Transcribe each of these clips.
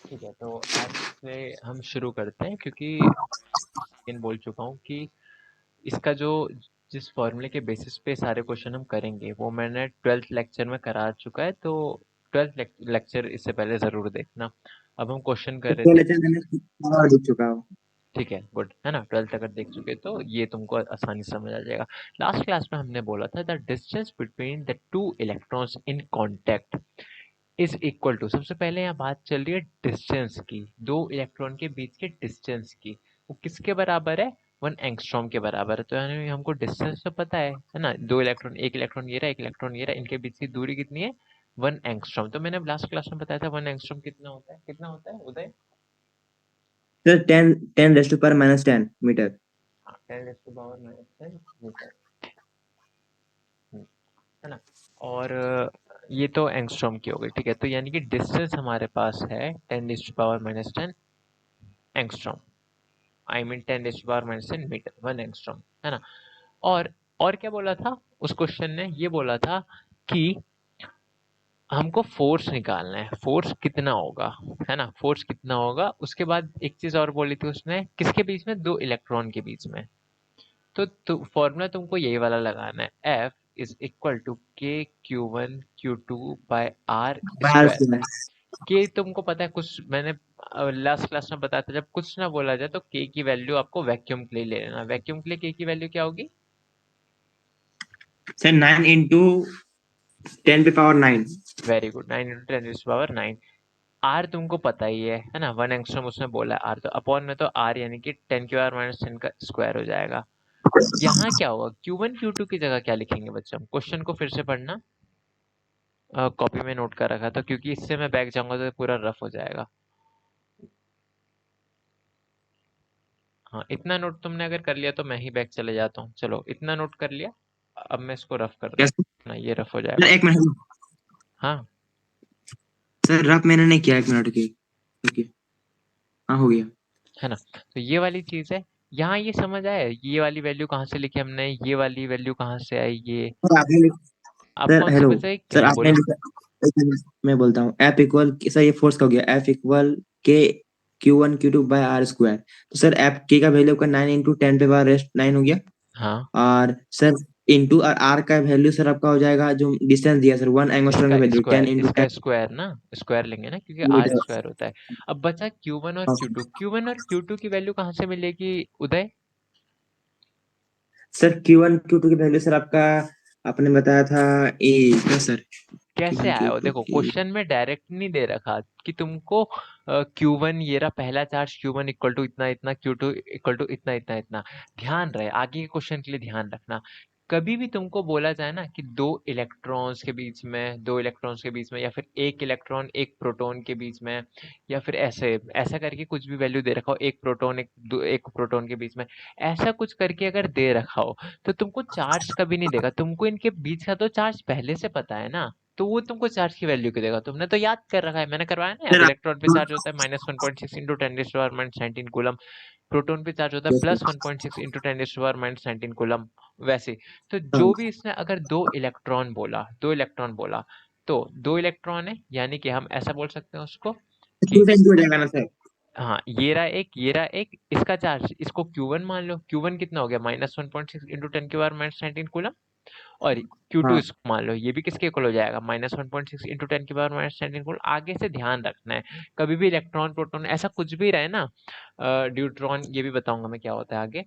ठीक है, तो आज से हम शुरू करते हैं क्योंकि मैं बोल चुका हूँ कि इसका जो जिस फॉर्मूले के बेसिस पे सारे क्वेश्चन हम करेंगे वो मैंने 12th लेक्चर में करा चुका है, तो 12th लेक्चर इससे पहले ज़रूर देखना। अब हम क्वेश्चन कर रहे तो थे। लेक्चर मैंने और दिख चुका हूँ। ठीक है, गुड है ना। 12th अगर देख चुके तो ये तुमको आसानी से समझ आ जाएगा। लास्ट क्लास में हमने बोला था the distance between the two electrons in contact is equal to, सबसे पहले यहाँ बात चल रही है डिस्टेंस की, दो इलेक्ट्रॉन के बीच के डिस्टेंस की। वो किसके बराबर है? 1 एंगस्ट्रॉम के बराबर है। तो यानी हमको डिस्टेंस तो पता है ना। दो इलेक्ट्रॉन, एक इलेक्ट्रॉन ये रहा, एक इलेक्ट्रॉन ये रहा, इनके बीच की दूरी कितनी है? 1 एंगस्ट्रॉम। तो मैंने लास्ट क्लास में बताया था 1 एंगस्ट्रॉम कितना होता है, कितना होता है Uday? Sir 10 10 raised to power -10 metre. हाँ, 10⁻⁻10 मीटर, है ना। और ये तो एंगस्ट्रॉम की हो गई, ठीक है। तो यानी कि डिस्टेंस हमारे पास है 10⁻10 angstrom, I mean 10⁻10 metre, 1 angstrom, है ना। और और क्या बोला था उस क्वेश्चन ने? ये बोला था कि हमको फोर्स निकालना है, फोर्स कितना होगा, है ना, फोर्स कितना होगा। उसके बाद एक चीज और बोली थी उसने, किसके बीच में? दो इलेक्ट्रॉन के बीच में। तो फॉर्मूला तुमको यही वाला लगाना है, F is equal to K Q1 Q2 by are बाहर स्क्वायर। से है। के तुमको पता है, कुछ मैंने लास्ट क्लास में बताया था, जब कुछ ना बोला जाए तो के की वैल्यू आपको वैक्यूम के लिए ले लेना। वैक्यूम के लिए के की वैल्यू क्या होगी? सर 9 × 10⁻9। Very good, 9 × 10⁻9। आर तुमको पता ही है ना, 1 एंगस्ट्रॉम उसने बोला है आर, तो अपॉन में तो आर यानी कि 10⁻⁻10 का स्क्वायर हो जाएगा। यहाँ क्या होगा? Q1 Q2 की जगह क्या लिखेंगे बच्चों? क्वेश्चन को फिर से पढ़ना, कॉपी में नोट कर रखा था क्योंकि इससे मैं बैक जाऊंगा तो पूरा रफ हो जाएगा। हाँ, इतना नोट तुमने अगर कर लिया तो मैं ही बैक चले जाता हूँ। चलो, इतना नोट कर लिया, अब मैं इसको रफ कर यस दूँ ना, ये रफ हो सर, जाएगा। 1 मिनट। हाँ, सर रफ मैंने नहीं किया, 1 मिनट की। ओके। हाँ, हो गया। है ना। तो ये वाली चीज है। यहाँ ये समझ आया, ये वाली वैल्यू कहाँ से लिखी हमने, ये वाली वैल्यू कहाँ से आई ये? सर आपने अब सर कौन सी हेलो। बचाई? सर हाँ आपने बोलो। लिखा। 1 मिनट, मैं बोलता हूँ F इक्वल, सर ये फोर्स का हो गया, F equal K Q1 Q2 by R square. तो सर F के का वैल्यू का 9 × 10⁻⁹ हो गया। हाँ, और सर इंटू और आर का वैल्यू सर आपका हो जाएगा, जो डिस्टेंस दिया सर 1 एंगस्ट्रॉम का वैल्यू 10 × इसका 10 स्क्वायर ना, स्क्वायर लेंगे ना क्योंकि आर मीटर। स्क्वायर होता है। अब बचा Q1 और Q2। Q1 और Q2 की वैल्यू कहाँ से मिलेगी उदय? सर Q1 Q2 की वैल्यू सर आपका, आपने बताया था ए क्या सर? कैसे Q1 आया हो? Q2 देखो की। क्वेश्चन में डायरेक्ट नहीं दे रखा कि तुमको Q1 ये रहा पहला चार्ज, Q1 इक्वल टू इतना इतना, Q2 इक्वल टू इतना इतना इतना। ध्यान रहे, आगे के क्वेश्चन के लिए ध्यान रखना। कभी भी तुमको बोला जाए ना कि दो इलेक्ट्रॉन्स के बीच में, या फिर एक इलेक्ट्रॉन एक प्रोटॉन के बीच में, या फिर ऐसे ऐसा करके कुछ भी वैल्यू दे रखा हो, एक प्रोटॉन के बीच में, ऐसा कुछ करके अगर दे रखा हो, तो तुमको चार्ज कभी नहीं देगा। तुमको इनके बीच का तो चार्ज पहले से पता है ना, तो वो तुमको चार्ज की वैल्यू क्यों देगा? तुमने तो याद कर रखा है, मैंने करवाया ना याद। सर इलेक्ट्रॉन पे चार्ज होता है -1.6 × 10⁻19 कूलम, प्रोटॉन पे चार्ज होता है +1.6 × 10⁻19 कूलम। वैसे तो जो भी इसने अगर दो इलेक्ट्रॉन बोला, तो दो इलेक्ट्रॉन है, यानी कि हम ऐसा बोल सकते हैं उसको टू कि टाइम्स हो जाएगा ना सर? हाँ, ये रहा एक, इसका चार्ज, इसको Q1 मान लो। Q1 कितना हो गया? -1.6 × 10⁻19 कूलम। और Q2 हाँ। इसको मान लो, ये भी किसके इक्वल हो जाएगा? -1.6 × 10⁻19 आगे से ध्यान रखना है। कभी भी इलेक्ट्रॉन प्रोटॉन ऐसा कुछ भी रहे ना, ड्यूट्रॉन, ये भी बताऊंगा मैं क्या होता है आगे।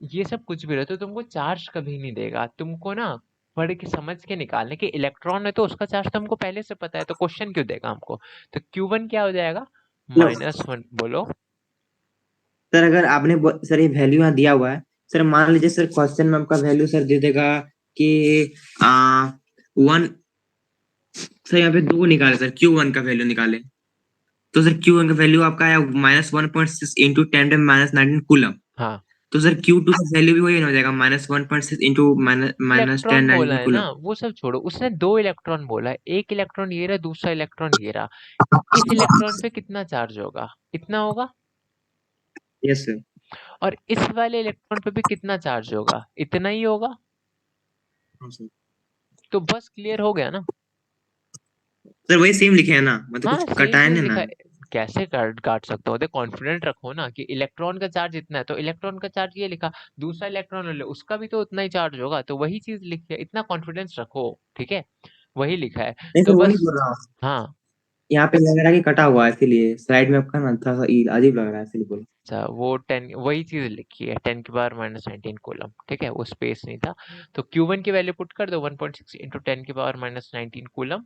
ये सब कुछ भी रहे तो तुमको चार्ज कभी नहीं देगा। तुमको ना पढ़ के समझ के निकालने के, इलेक्ट्रॉन है तो उसका चार्ज तो हमको पहले से पता है, तो क्वेश्चन क्यों देगा हमको? तो Q1 क्या हो जाएगा? हेलो -1, बोलो। सर, अगर आपने सर ये वैल्यू यहाँ दिया हुआ है। सर मान लीजिए सर क्वेश्चन में आपका वैल्यू सर दे देगा कि आ, 1। सर यहाँ पे दो निकाले सर, Q1 का वैल्यू निकाले। तो सर Q1 का वैल्यू आपका आया -1.6 इंटू 10⁻19 कूलम। हाँ, तो सर Q2 का वैल्यू भी वही हो जाएगा, -1.6 इंटू -10 इलेक्ट्रॉन बोला 19 है ना, कूलम। वो सब छोड़ो। उसने दो इलेक्ट्रॉन बोला है, एक इलेक्ट्रॉन ये रहा, दूसरा इलेक्ट्रॉन ये रहा। इस इलेक्ट्रॉन पे कितना चार्ज होगा? इतना होगा। Yes sir. और इस वाले इलेक्ट्रॉन पे भी कितना चार्ज होगा? इतना ही होगा। हाँ सर। तो बस क्लियर हो गया ना। सर वही सेम लिखे है ना, मतलब हाँ, कुछ सेम कटा है चीज ना लिखा ना? है। कैसे काट काट सकते हो? कॉन्फिडेंट रखो ना कि इलेक्ट्रॉन का चार्ज इतना है तो इलेक्ट्रॉन का चार्ज ये लिखा, दूसरा इलेक्ट्रॉन ले लो उसका भी तो उतना ही चार्ज होगा, तो वही चीज लिखिए, इतना कॉन्फिडेंस रखो, ठीक है, वही लिखा है। नहीं तो सर, वो नहीं बस बोल रहा हूँ। हाँ। यहाँ पे लग रहा है कि कटा हुआ है, इसीलिए स्लाइड में आपका ना थोड़ा सा अजीब लग रहा है, इसलिए बोला। अच्छा, वो 10 वही चीज लिखी है, 10⁻⁻19 कूलम, ठीक है, वो स्पेस नहीं था। तो Q1 की वैल्यू पुट कर दो, 1.6 इंटू 10⁻⁻19 कूलम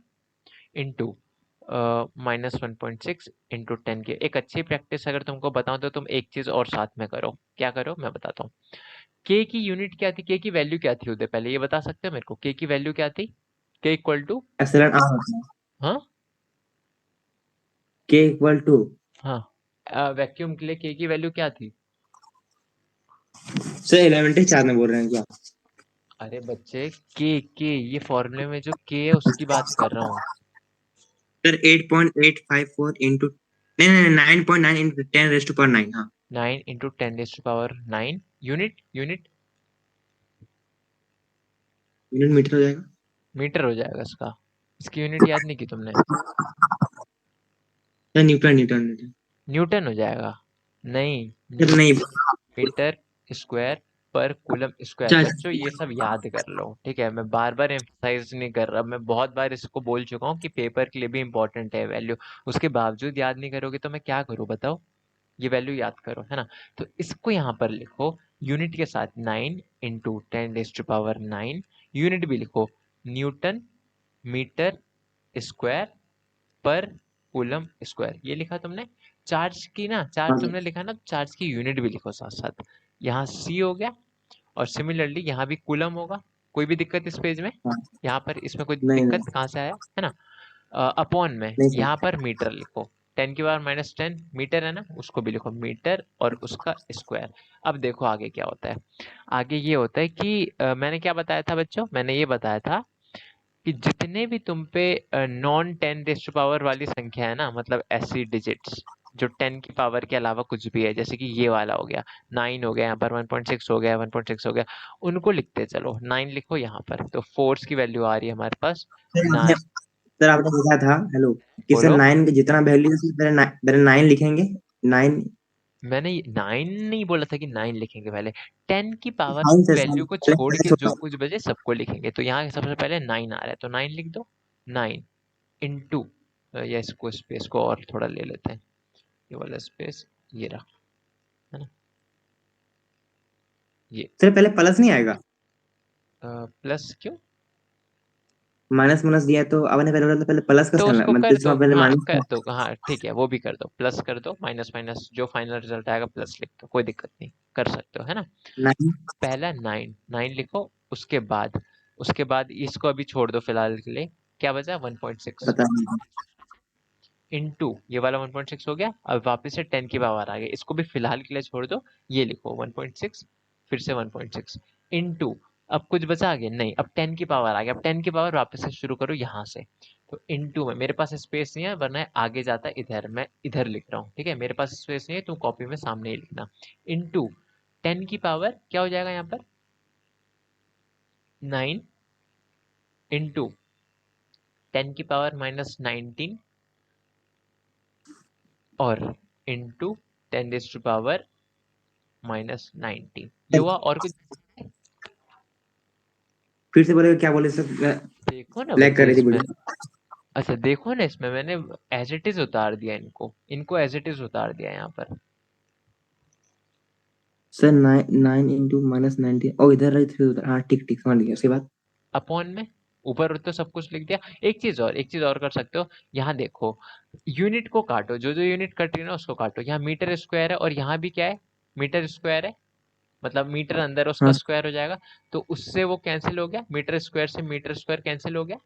इंटू -1.6 इंटू 10 के। एक अच्छी प्रैक्टिस अगर तुमको बताऊं तो तुम एक चीज और साथ में करो। क्या करो मैं बताता हूँ। के की यूनिट क्या थी, के की वैल्यू क्या थी उदय, पहले ये बता सकते हो मेरे को, के की वैल्यू क्या थी? के इक्वल टू, एप्सिलॉन आर होता है। हाँ के इक्वल टू। हाँ, वैक्यूम के लिए के की वैल्यू क्या थी? सर एलिमेंट्री चार्ज में बोल रहे हैं क्या? अरे बच्चे, के ये फॉर्मूले में जो के है उसकी बात कर रहा हूँ। सर 8.854 इंटू, नहीं नहीं 9.9 इंटू 10⁻⁹ हाँ। 9 × 10⁻⁹ यूनिट, यूनिट यूनिट मीटर हो जाएगा। मीटर हो जाएगा इसका। इसकी यूनिट याद नहीं की तुमने? Sir Newton Newton Newton. Newton हो जाएगा। नहीं, सर नहीं। मीटर स्क्वायर पर कूलम स्क्वायर। अच्छा बच्चों ये सब याद कर लो, ठीक है, मैं बार बार एम्फसाइज नहीं कर रहा, मैं बहुत बार इसको बोल चुका हूँ कि पेपर के लिए भी इंपॉर्टेंट है वैल्यू, उसके बावजूद याद नहीं करोगे तो मैं क्या करूँ बताओ? ये वैल्यू याद करो, है ना। तो इसको यहाँ पर लिखो यूनिट के साथ, 9 × 10⁻⁹ यूनिट भी लिखो, न्यूटन मीटर स्क्वायर पर कूलम स्क्वायर, ये लिखा तुमने। चार्ज की ना, चार्ज हाँ तुमने लिखा ना, चार्ज की यूनिट भी लिखो साथ साथ। यहाँ सी हो गया, और सिमिलरली यहाँ भी कूलम होगा। कोई भी दिक्कत इस पेज में? हाँ। यहाँ पर इसमें कोई नहीं दिक्कत नहीं कहाँ से आया, है ना। अपॉन में नहीं सर। यहाँ पर मीटर लिखो, 10⁻⁻10 मीटर है ना, उसको भी लिखो मीटर और उसका स्क्वायर। अब देखो आगे क्या होता है। आगे ये होता है कि मैंने क्या बताया था बच्चों, मैंने ये बताया था कि जितने भी तुम पे नॉन 10 वाली संख्या है ना, मतलब ऐसी डिजिट्स जो 10 की पावर के अलावा कुछ भी है, जैसे कि ये वाला हो गया 9 हो गया, यहाँ पर 1.6 हो गया, 1.6 हो गया, उनको लिखते चलो। 9 लिखो यहाँ पर, तो फोर्स की वैल्यू आ रही है हमारे पास सर 9। सर आपने देखा था, हेलो, कि सर बोलो। 9 का जितना वैल्यू है उसमें पहले 9 लिखेंगे। 9। मैंने 9 नहीं बोला था कि 9 लिखेंगे, पहले 10 की power sine sir sine, value को पहले छोड़ पहले के जो छोटा। कुछ बचे सबको लिखेंगे, तो यहाँ सबसे पहले 9 आ रहा है तो 9 लिख दो। 9 इंटू, या इसको स्पेस को और थोड़ा ले लेते हैं, ये वाला स्पेस ये रहा, है ना, ये सर पहले प्लस नहीं आएगा? प्लस क्यों? माइनस माइनस दिया है, तो आपने पहले बोला था पहले प्लस का तो साइन उसको मतलब कर इसमें दो, पहले हाँ माइनस कर का। दो, हाँ ठीक है, वो भी कर दो, प्लस कर दो, माइनस माइनस जो फाइनल रिजल्ट आएगा प्लस लिख दो, कोई दिक्कत नहीं, कर सकते हो, है ना। 9। पहला 9, 9 लिखो, उसके बाद इसको अभी छोड़ दो फिलहाल के लिए, क्या बचा 1.6 पता नहीं। इंटू ये वाला 1.6 हो गया, अब वापस से 10 की पावर आ गई, इसको भी फिलहाल के लिए छोड़ दो, ये लिखो 1.6, फिर से 1.6 इंटू, अब कुछ बचा आगे नहीं, अब 10 की पावर आ गया, अब 10 की पावर वापस से शुरू करो यहाँ से, तो इंटू में मेरे पास स्पेस नहीं है वरना आगे जाता है इधर, मैं इधर लिख रहा हूँ, ठीक है, मेरे पास स्पेस नहीं है, तुम कॉपी में सामने ही लिखना। इंटू 10 की पावर क्या हो जाएगा यहाँ पर, 9 इंटू 10 की पावर -19 और इंटू 10⁻⁻19, ये हुआ, और कुछ? फिर से बोले, क्या बोले सर? देखो ना लैग कर बच्चे रही थी इसमें, बड़ी। अच्छा देखो ना इसमें मैंने एज इट इज उतार दिया, इनको इनको एज इट इज उतार दिया यहाँ पर। सर 9 इंटू -19, ओ इधर रही थी उधर, हाँ ठीक ठीक समझ गया, उसके बाद। अपॉन में ऊपर तो सब कुछ लिख दिया। एक चीज और कर सकते हो, यहाँ देखो, यूनिट को काटो, जो जो यूनिट कट रही है ना उसको काटो, यहाँ मीटर स्क्वायर है और यहाँ भी क्या है, मीटर स्क्वायर है, मतलब मीटर अंदर उसका हाँ स्क्वायर हो जाएगा, तो उससे वो कैंसिल हो गया, मीटर स्क्वायर से मीटर स्क्वायर कैंसिल हो गया,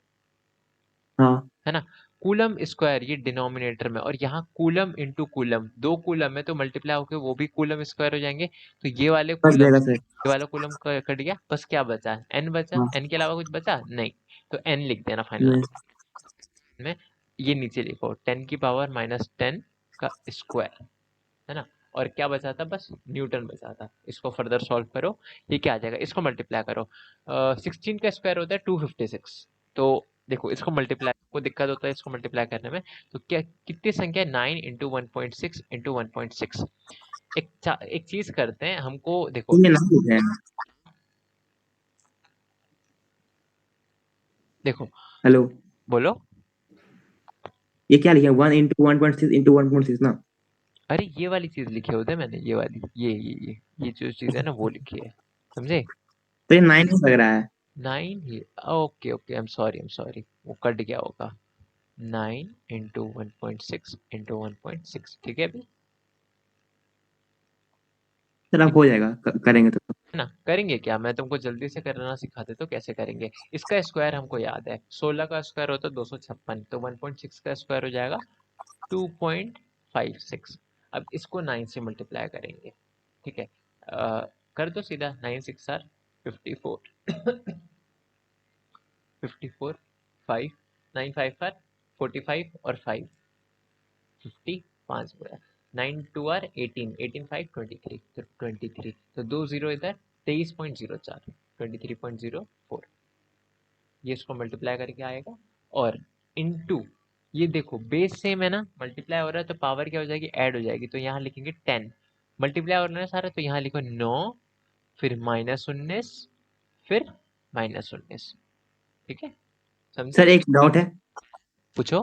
हाँ। है ना। कूलम स्क्वायर ये डिनोमिनेटर में, और यहाँ कूलम इंटू कूलम, दो कूलम है तो मल्टीप्लाई होकर वो भी कूलम स्क्वायर हो जाएंगे, तो ये वाले समझ कूलम, जाएगा सर। ये वाला कूलम कट गया, बस क्या बचा, एन बचा, हाँ। एन के अलावा कुछ बचा नहीं, तो एन लिख देना फाइनल नहीं। आंसर में। ये नीचे लिखो 10⁻⁻10 का स्क्वायर, है ना, और क्या बचा था, बस न्यूटन बचा था, इसको फर्दर सॉल्व करो, ये क्या आ जाएगा, इसको मल्टीप्लाई करो, 16 का स्क्वायर होता है 256, तो देखो इसको मल्टीप्लाई सबको दिक्कत होता है इसको मल्टीप्लाई करने में। तो क्या कितनी संख्या है 9 इंटू 1.6 इंटू 1.6। एक चीज करते हैं, हमको देखो ये नहीं लिखा है। देखो हेलो, बोलो। ये क्या लिखा है? 1 इंटू 1.6 इंटू 1.6 ना? अरे ये वाली चीज लिखी है उधर मैंने, ये वाली, ये जो चीज है ना वो लिखी है, समझे? तो ये 9 नहीं लग रहा है। 9 ही, okay okay, I am sorry, वो कट गया होगा। 9 इंटू 1.6 इंटू 1.6, ठीक है अभी? सर अब ठीक हो जाएगा, करेंगे तो। है ना? करेंगे क्या, मैं तुमको जल्दी से करना सिखा देता हूँ कैसे करेंगे। इसका स्क्वायर हमको याद है, 16 का स्क्वायर होता है 256, तो 1.6 का स्क्वायर हो जाएगा 2.56। अब इसको 9 से मल्टीप्लाई करेंगे, ठीक है? कर दो सीधा, 9 6 आर 54, 54, 5, 9 5 आर 45 और 5 50, 5 हुआ। 9 2 आर 18, 18 5 23, तो 23, तो 2 जीरो इधर, 23.04, 23.04, ये इसको मल्टीप्लाई करके आएगा। और इनटू, ये देखो बेस सेम है ना, मल्टीप्लाई हो रहा है तो पावर क्या हो जाएगी, ऐड हो जाएगी, तो यहाँ लिखेंगे 10। मल्टीप्लाई हो रहा है सारा, तो यहाँ लिखो 9, फिर -19, फिर -19, ठीक है? समझे? सर एक डाउट है। पूछो।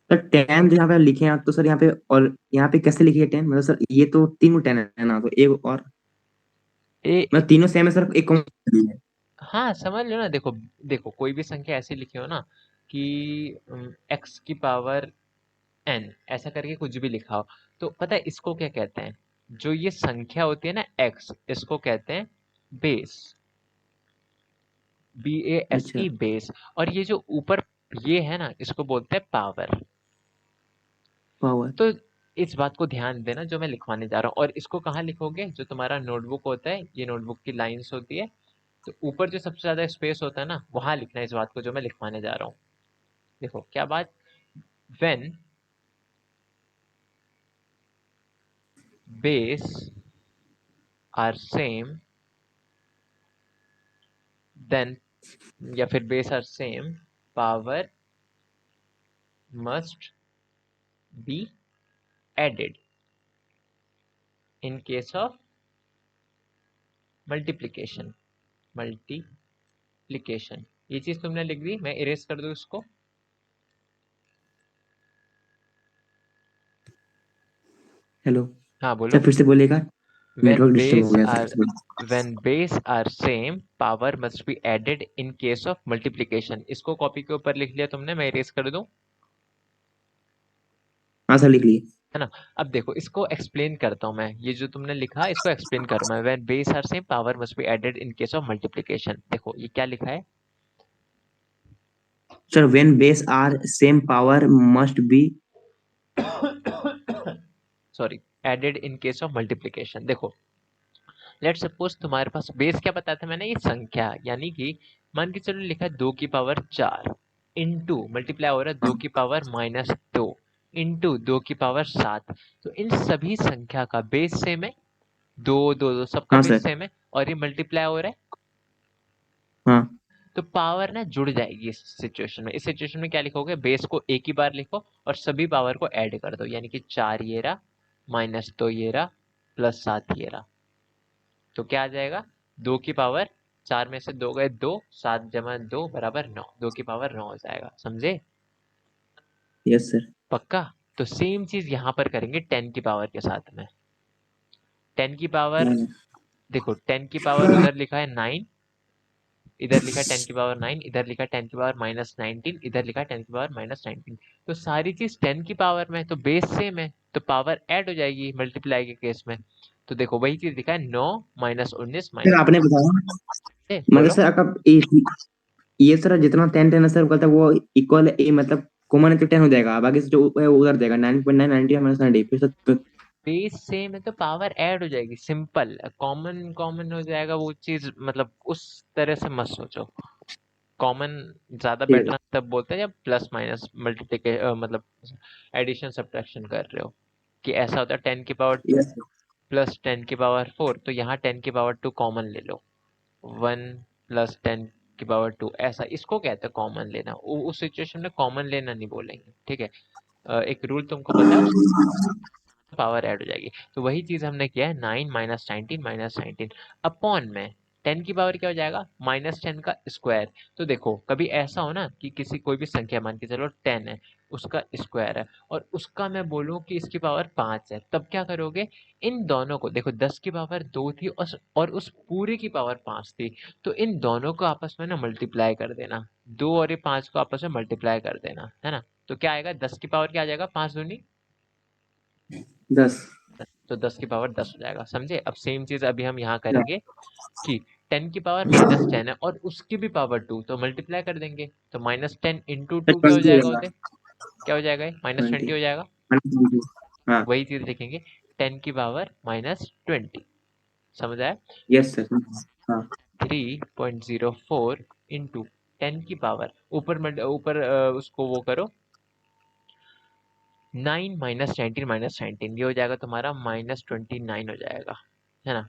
सर 10 जो यहाँ पे लिखे हैं तो सर यहाँ पे, और यहाँ पे कैसे लिखी है 10? मतलब सर ये तो तीनों 10 है ना, तो एक और ए, मतलब तीनों सेम है सर, एक कौन सी है? हाँ समझ लो ना, देखो देखो कोई भी संख्या ऐसी लिखी हो ना कि x की पावर n, ऐसा करके कुछ भी लिखा हो, तो पता है इसको क्या कहते हैं? जो ये संख्या होती है ना x, इसको कहते हैं बेस, अच्छा। BASE, base. और ये जो ऊपर ये है ना, इसको बोलते हैं पावर। पावर। तो इस बात को ध्यान देना जो मैं लिखवाने जा रहा हूँ। और इसको कहाँ लिखोगे, जो तुम्हारा नोटबुक होता है, ये नोटबुक की लाइंस होती है, तो ऊपर जो सबसे ज्यादा स्पेस होता है ना, वहां लिखना है इस बात को जो मैं लिखवाने जा रहा हूँ। देखो क्या बात, when base are same, then, या फिर base are same, power must be added in case of multiplication, multiplication. ये चीज तुमने लिख दी, मैं इरेज कर दूं इसको? हेलो, हाँ सर बोलो। फिर से बोलिएगा, when नेटवर्क डिस्टर्ब हो base गया सर, are फिर से बोलिए। when base are same, power must be added in case of multiplication। इसको कॉपी के ऊपर लिख लिया तुमने, मैं इरेज कर दूं? हाँ सर लिख लिए। है ना? अब देखो इसको एक्सप्लेन करता हूँ मैं, ये जो तुमने लिखा इसको एक्सप्लेन करूँ मैं। When base are same, power must be added in case of multiplication. देखो ये क्या लिखा है, sir when base are same power must be. Sorry, added in case of multiplication. देखो लेट सपोज तुम्हारे पास बेस क्या बताया था मैंने, ये संख्या, यानी कि मान के चलो लिखा है 2 की पावर 4, इंटू मल्टीप्लाई हो रहा है 2 की पावर -2, इंटू 2 की पावर 7। तो इन सभी संख्या का बेस सेम है, दो दो दो सबका हाँ बेस सर। सेम है, और ये मल्टीप्लाई हो रहा है, हाँ। तो पावर ना जुड़ जाएगी इस सिचुएशन में। इस सिचुएशन में क्या लिखोगे, बेस को एक ही बार लिखो और सभी पावर को ऐड कर दो, यानी कि 4 ये रहा, -2 ये रहा, +7 ये रहा। तो क्या आ जाएगा, 2 की पावर 4 में से 2 गए 2, 7 जमा 2 बराबर 9, 2 की पावर 9 हो जाएगा, समझे? Yes sir. पक्का? तो सेम चीज यहाँ पर करेंगे 10 की पावर के साथ में। 10 की पावर, देखो 10 की पावर उधर लिखा है 9, इधर लिखा है 10 की पावर 9, इधर लिखा है 10 की पावर -19, इधर लिखा है 10 की पावर -19। तो सारी चीज 10 की पावर में, तो बेस सेम है, तो पावर ऐड हो जाएगी मल्टीप्लाई के केस में। तो देखो वही चीज लिखा है 9 -19 सर आपने बताया, मतलब बोलो। सर आपका ये सर जितना 10 10 सर कहता है वो इक्वल ए, मतलब कॉमन है तो 10 हो जाएगा, बाकी से जो है वो उधर देगा 9.9 90 -90 फिर सर। बेस सेम है तो पावर ऐड हो जाएगी, सिंपल। कॉमन कॉमन हो जाएगा वो चीज, मतलब उस तरह से मत सोचो। कॉमन ज्यादा ठीक बेटर तब बोलते हैं जब प्लस माइनस मल्टीप्लिकेशन, मतलब एडिशन सब्ट्रैक्शन कर रहे हो, कि ऐसा होता है 10 की पावर 2 है। यस। प्लस 10 की पावर 4, तो यहाँ 10 की पावर 2 कॉमन ले लो, 1 प्लस 10 की पावर 2 ऐसा, इसको कहते हैं कॉमन लेना। उस सिचुएशन में कॉमन लेना नहीं बोलेंगे, ठीक है। एक रूल तुमको पता है, पावर ऐड हो जाएगी। तो वही चीज हमने किया है, 9 माइनस 19 माइनस 19 अपॉन में 10 की पावर क्या हो जाएगा, -10 का स्क्वायर। तो देखो कभी ऐसा हो ना कि किसी कोई भी संख्या, मान के चलो 10 है, उसका स्क्वायर है, और उसका मैं बोलूं कि इसकी पावर 5 है, तब क्या करोगे, इन दोनों को देखो, 10 की पावर 2 थी और उस पूरी की पावर 5 थी, तो इन दोनों को आपस में ना मल्टीप्लाई कर देना, 2 और ये 5 को आपस में मल्टीप्लाई कर देना, है ना। तो क्या आएगा, 10 की पावर क्या आ जाएगा, 5 दूनी 10। तो 10 की पावर 10 हो जाएगा, समझे। अब सेम चीज अभी हम यहाँ करेंगे कि 10 की पावर -10 है और उसकी भी पावर 2, तो मल्टीप्लाई कर देंगे, तो -10 इंटू 2 क्या हो 20 जाएगा, रहेगा। उधर क्या हो जाएगा, -20 20। हो जाएगा। हाँ। वही चीज लिखेंगे, 10 की पावर -20, समझ आया। Yes sir. हाँ 3.04 इंटू 10 की पावर, ऊपर उसको वो करो, 9 माइनस 19 माइनस 19, ये हो जाएगा तुम्हारा -29 हो जाएगा, है ना।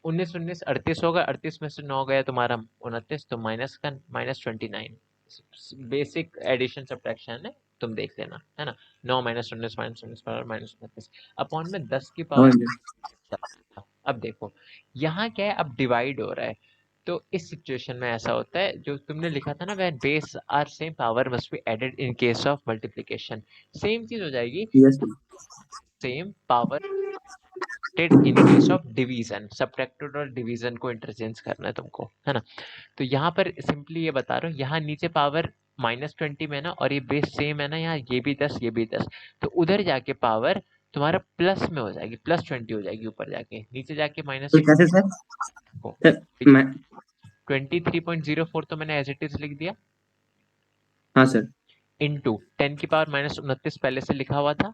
19 होगा, 38 में से 9 गया तुम्हारा 29, तो माइनस का -29। बेसिक एडिशन सब्ट्रैक्शन है, तुम देख लेना, है ना। 9 -19 -19 पावर -29 अपॉन में 10 की समझ पावर। गया। अब देखो यहाँ क्या है, अब डिवाइड हो रहा है, तो इस सिचुएशन में ऐसा होता है जो तुमने लिखा था ना, when base are same power must be added in case of multiplication, same चीज हो जाएगी, yes sir. Same power in case of division, subtracted और डिवीजन को इंटरचेंज करना है तुमको, है ना। तो यहाँ पर सिंपली ये बता रहा हूँ, यहाँ नीचे पावर -20 में ना, और ये बेस सेम है ना, यहाँ ये भी 10 ये भी 10, तो उधर जाके पावर तुम्हारा प्लस में हो जाएगी, +20 हो जाएगी, ऊपर जाके, नीचे जाके तो माइनस कैसे सर? को सर मैं। 23.04 तो मैंने एज इट इज लिख दिया, हाँ सर। इंटू 10 की पावर -29 पहले से लिखा हुआ था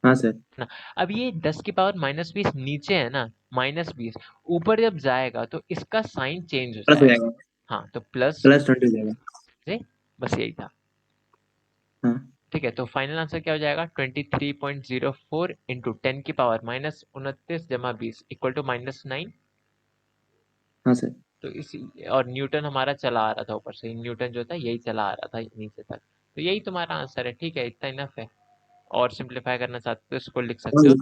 हाँ सर। ना। अब ये 10 की पावर -20 नीचे है ना, -20, ऊपर जब जाएगा तो इसका साइन चेंज हो प्लस हो जाएगा। जाएगा। हाँ तो प्लस, +20 हो जाएगा। बस यही था, हाँ। ठीक है। तो फाइनल आंसर क्या हो जाएगा, 23.04 इंटू 10 की पावर -29 जमा 20 इक्वल टू -9। हाँ सर। तो इसी, और न्यूटन हमारा चला आ रहा था ऊपर से, न्यूटन जो था यही चला आ रहा था नीचे तक, तो यही तुम्हारा आंसर है, ठीक है, इतना इनफ है। और सिंप्लीफाई करना चाहते हो तो इसको लिख सकते हो,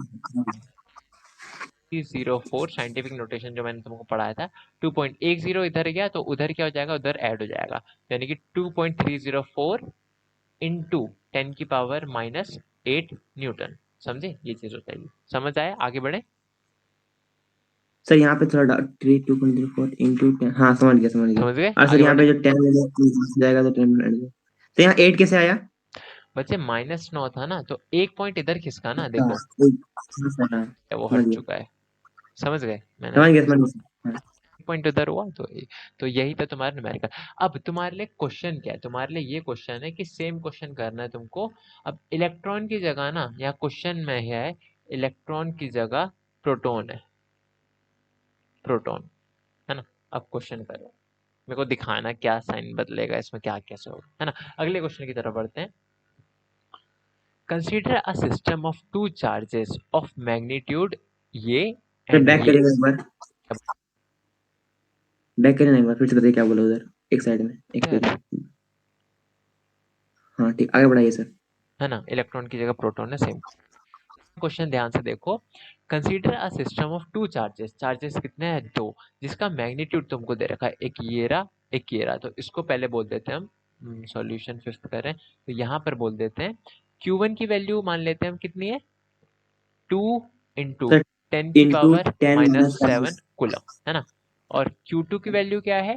04 साइंटिफिक नोटेशन जो मैंने तुमको पढ़ाया था, 2.10 इधर गया तो उधर क्या हो जाएगा, उधर ऐड हो जाएगा, यानी कि 2.304 इंटू 10 की पावर -8 न्यूटन, समझे, ये चीज हो जाएगी। समझ आया, आगे बढ़े। सर यहाँ पे थोड़ा 32.04 इंटू 10। हाँ समझ गया समझ गया। समझ गए, और सर आगे यहाँ बढ़े। पे जो 10 जाएगा तो 10 मिनट जाएगा। तो यहाँ 8 कैसे आया? बच्चे -9 था ना, तो एक पॉइंट इधर खिसका ना, अच्छा। देखो हाँ सर हाँ। वो समझ हट गया चुका है, समझ गए मैंने, समझ गया समझ गया। हाँ। पॉइंट उधर हुआ, तो यही था तुम्हारा न्यूमेरिकल। अब तुम्हारे लिए क्वेश्चन क्या है, तुम्हारे लिए ये क्वेश्चन है कि सेम क्वेश्चन करना है तुमको। अब इलेक्ट्रॉन की जगह ना, यहाँ क्वेश्चन में है, इलेक्ट्रॉन की जगह प्रोटॉन है, प्रोटॉन, है ना। अब क्वेश्चन करो, मेरे को दिखाना क्या साइन बदलेगा इसमें, क्या कैसे होगा, है ना। अगले क्वेश्चन की तरफ बढ़ते हैं। Consider a system of two charges of magnitude ये सर एंड बैक ये। करिएगा एक बार। बैक करिए ना एक बार, फिर से बताइए क्या बोला उधर। एक साइड में एक पेज में। हाँ ठीक, आगे बढ़ाइए सर। है ना, इलेक्ट्रॉन की जगह प्रोटॉन है, सेम क्वेश्चन, ध्यान से देखो। Consider a system of two charges, charges कितने हैं, दो, जिसका मैग्नीट्यूड तुमको दे रखा है, एक ये रहा एक ये रहा, तो इसको पहले बोल देते हैं हम, सॉल्यूशन फिफ्थ करें तो यहाँ पर बोल देते हैं Q1 की वैल्यू मान लेते हैं हम, कितनी है, 2 इंटू सर 10 की इंटू पावर 10 माइनस -7 कुलम, है ना। और Q2 की वैल्यू क्या है,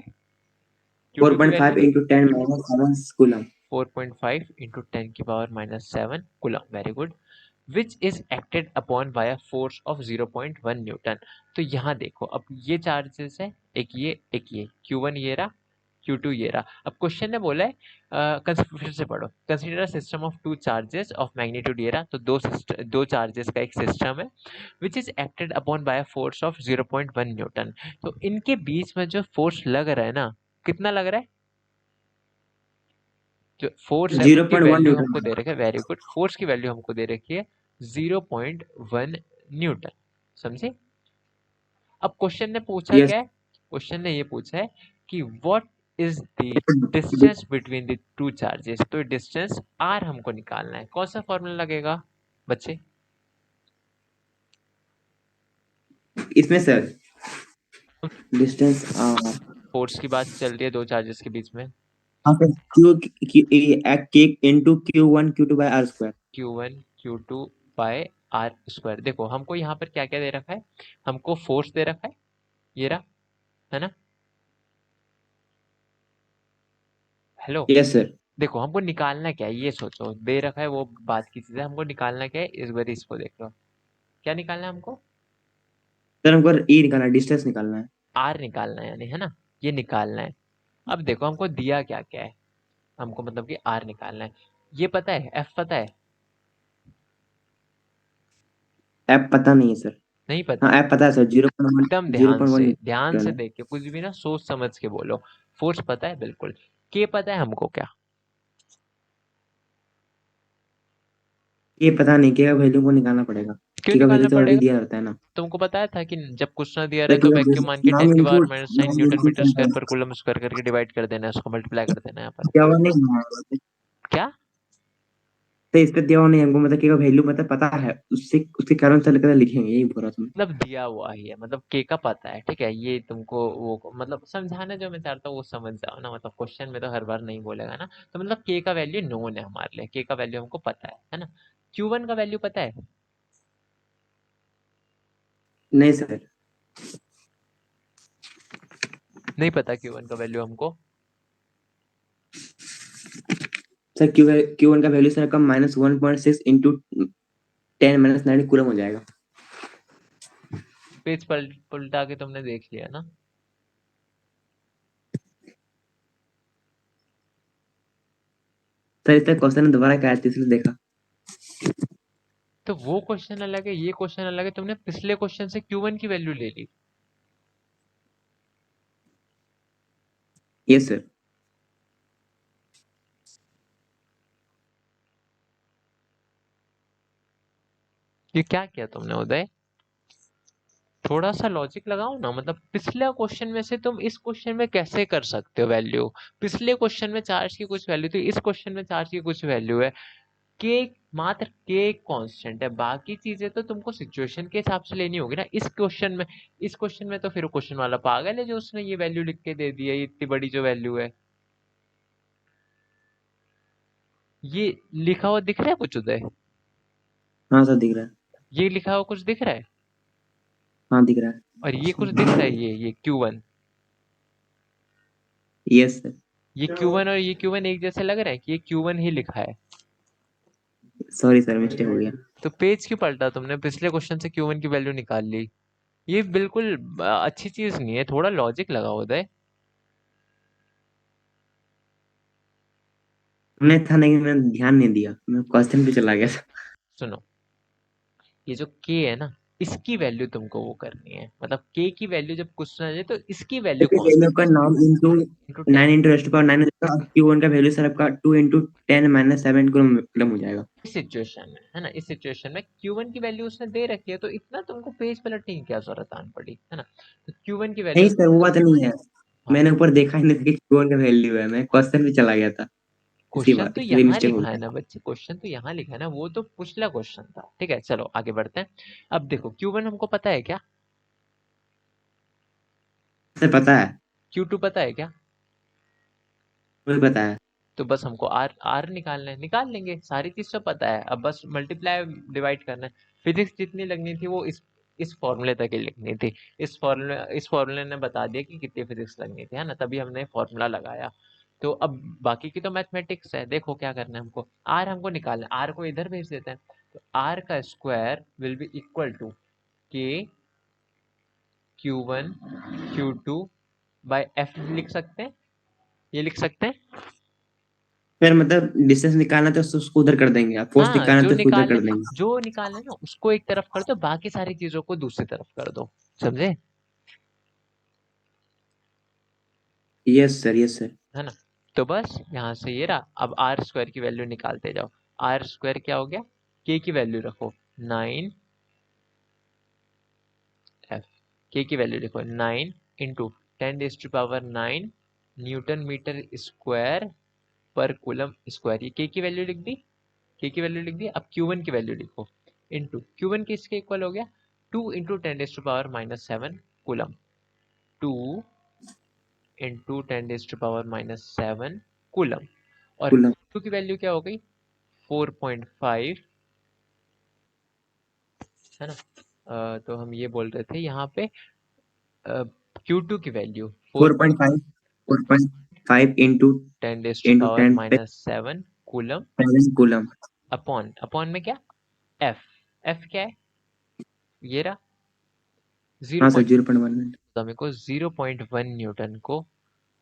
फोर Q2 की point value five into 10 minus 7 coulomb. 4.5 into 10 की power -7 coulomb, very good, which is acted upon bye a force of 0.1 Newton. तो यहाँ देखो, अब ये चार्जेस है, एक ये Q1 ये रहा, Q2 ये रहा। अब क्वेश्चन ने बोला है, फिर से पढ़ो, consider system of two charges of magnitude ये रहा, तो दो चार्जेस का एक सिस्टम है, which is acted upon bye a force of 0.1 Newton. तो इनके बीच में जो फोर्स लग रहा है ना, कितना लग रहा है, जो फोर्स है जीरो उनकी पॉइंट वन वैल्यू हमको न्यूटन दे रखी है, वेरी गुड, फोर्स की वैल्यू हमको दे रखी है 0.1 न्यूटन, समझे। अब क्वेश्चन ने पूछा यस। क्या है, क्वेश्चन ने ये पूछा है कि what is the distance between the two charges. तो डिस्टेंस आर हमको निकालना है। कौन सा फॉर्मूला लगेगा बच्चे इसमें सर? डिस्टेंस, फोर्स की बात चल रही है दो चार्जेस के बीच में। हाँ sir, Q K into Q1 Q2/r²। Q1 Q2 by R square. देखो हमको यहाँ पर क्या क्या दे रखा है, हमको फोर्स दे रखा है, ये रहा, है ना। Hello, yes sir. देखो हमको निकालना क्या है ये सोचो, दे रखा है वो बात की चीज है, हमको निकालना क्या है इस बार इसको देख लो। क्या निकालना है हमको, सर हमको ई निकालना है, डिस्टेंस निकालना है। आर निकालना है यानी, है ना, ये निकालना है। अब देखो हमको दिया क्या क्या है, हमको मतलब कि आर निकालना है। ये पता है, एफ पता है? ऐप पता नहीं है सर। नहीं पता हाँ है? ऐप पता है सर, जीरो पॉइंट एकदम जीरो ध्यान पॉइंट से, वन ध्यान से न्यूटन है। देख के कुछ भी ना सोच समझ के बोलो। फोर्स पता है बिल्कुल। के पता है हमको क्या? ये पता नहीं, के का वैल्यू को निकालना पड़ेगा। क्यों के का वैल्यू निकालना तो ऑलरेडी पड़ेगा? दिया रहता है ना। तुमको बताया था कि जब कुछ ना दिया सर रहे तो क्योंकि वैक्यूम मान के 10 9 की into power minus 9 9 newton into metre square पर कूलम स्क्वायर करके डिवाइड कर देना है, उसको मल्टीप्लाई कर देना है यहाँ पर। दिया हुआ नहीं है। क्या तो इस पे दिया हुआ नहीं है हमको, मतलब के का वैल्यू मतलब पता है, उससे उसके कारण से लेकर लिखेंगे, यही बोल रहा था मैं। मतलब दिया हुआ ही है, मतलब के का पता है, ठीक है। ये तुमको वो मतलब समझाना जो मैं चाहता हूँ वो समझ जाओ ना, मतलब क्वेश्चन में तो हर बार नहीं बोलेगा ना। तो मतलब के का वैल्यू नोन है हमारे लिए, के का वैल्यू हमको पता है ना। Q1 का वैल्यू पता है? नहीं सर। नहीं पता Q1 का वैल्यू हमको। सर Q1 का वैल्यू सर कम -1.6 इंटू 10 - 9 कूलम हो जाएगा। पेज पलटा के तुमने देख लिया ना। सर इसका क्वेश्चन दोबारा क्या है, इसलिए देखा। तो वो क्वेश्चन अलग है, ये क्वेश्चन अलग है। तुमने पिछले क्वेश्चन से Q1 की वैल्यू ले ली। Yes sir. ये क्या किया तुमने उदय, थोड़ा सा लॉजिक लगाओ ना। मतलब पिछले क्वेश्चन में से तुम इस क्वेश्चन में कैसे कर सकते हो वैल्यू? पिछले क्वेश्चन में चार्ज की कुछ वैल्यू थी, इस क्वेश्चन में चार्ज की कुछ वैल्यू है। के, मात्र के कांस्टेंट है, बाकी चीजें तो तुमको सिचुएशन के हिसाब से लेनी होगी ना। इस क्वेश्चन में तो फिर क्वेश्चन वाला पागल है जो उसने ये वैल्यू लिख के दे दी है, ये इतनी बड़ी जो वैल्यू है। ये लिखा हुआ दिख रहा है कुछ उदय? हाँ सर दिख रहा है। ये लिखा हुआ कुछ दिख रहा है? हाँ दिख रहा और ये कुछ दिख रहा है, ये Q1? है। Yes sir. ये Q1 और ये Q1 एक जैसे लग रहा है कि ये Q1 ही लिखा है। सॉरी सर, मिस्टेक हो गया। तो पेज क्यों पलटा तुमने, पिछले क्वेश्चन से Q1 की वैल्यू निकाल ली। ये बिल्कुल अच्छी चीज नहीं है, थोड़ा लॉजिक लगाओ उदय। मैं था नहीं, मैंने ध्यान नहीं दिया, मैं क्वेश्चन पे चला गया था। सुनो, ये जो k है ना, इसकी वैल्यू तुमको वो करनी है। मतलब k की वैल्यू जब क्वेश्चन आ जाए तो इसकी वैल्यू देखिए कौन वैल्यू का 9 into into 10। 9 into rest power 9 हो जाएगा, Q1 का वैल्यू सर आपका 2 इंटू 10 - 7 कूलम हो जाएगा। इस सिचुएशन में है ना, इस सिचुएशन में Q1 की वैल्यू उसने दे रखी है, तो इतना तुमको पेज पलटने की क्या जरूरत आन पड़ी, है ना। तो Q1 की नहीं वैल्यू, सर वो बात नहीं है, हाँ, मैंने ऊपर देखा ही नहीं था कि Q1 का वैल्यू है, मैं क्वेश्चन पे चला गया था। इसकी क्वेश्चन बात तो इसलिए यहाँ मिस्टेक हो लिखा है गया। ना बच्चे, क्वेश्चन तो यहाँ लिखा है ना, वो तो पिछला क्वेश्चन था। ठीक है चलो आगे बढ़ते हैं। अब देखो Q1 हमको पता है क्या? सर पता है। Q2 पता है क्या? मुझे पता है। तो बस हमको आर आर निकालना है, निकाल लेंगे। सारी चीज तो पता है, अब बस मल्टीप्लाई डिवाइड करना है। फिजिक्स जितनी लगनी थी वो इस फॉर्मूले तक ही लिखनी थी। इस फॉर्मूले ने बता दिया कि कितनी फिजिक्स लगनी थी, है ना, तभी हमने फॉर्मूला लगाया। तो अब बाकी की तो मैथमेटिक्स है। देखो क्या करना है हमको, आर हमको निकालना है, आर को इधर भेज देते हैं। तो आर का square will be equal to K Q1 Q2 bye F लिख सकते हैं, ये लिख सकते हैं। फिर मतलब डिस्टेंस निकालना तो उसको उधर कर देंगे, आप फोर्स हाँ, निकालना तो उसको उधर कर देंगे। जो निकालना है ना उसको एक तरफ कर दो, बाकी सारी चीजों को दूसरी तरफ कर दो। समझे? Yes sir, yes sir. है ना। तो बस यहाँ से ये रहा, अब आर स्क्वायर की वैल्यू निकालते जाओ। आर स्क्वायर क्या हो गया, के की वैल्यू रखो 9 एफ, के की वैल्यू लिखो 9 into 10 raise to power 9 newton metre square पर कूलम स्क्वायर। ये के की वैल्यू लिख दी, के की वैल्यू लिख दी। अब Q1 की वैल्यू लिखो इनटू Q1 किसके इक्वल हो गया, 2 इंटू 10⁻⁻7 कूलम, 2 इंटू 10⁻⁻7 कूलम। और कूलम। Q2 की वैल्यू क्या हो गई, 4.5, है ना। तो हम ये बोल रहे थे यहाँ पे Q2 की value 4.5, 4.5 into 10 10⁻⁻7 coulomb 7 coulomb. Upon, upon में क्या, एफ, एफ क्या है, ये रहा हाँ 0, सर 0.1। समय को 0.1 न्यूटन को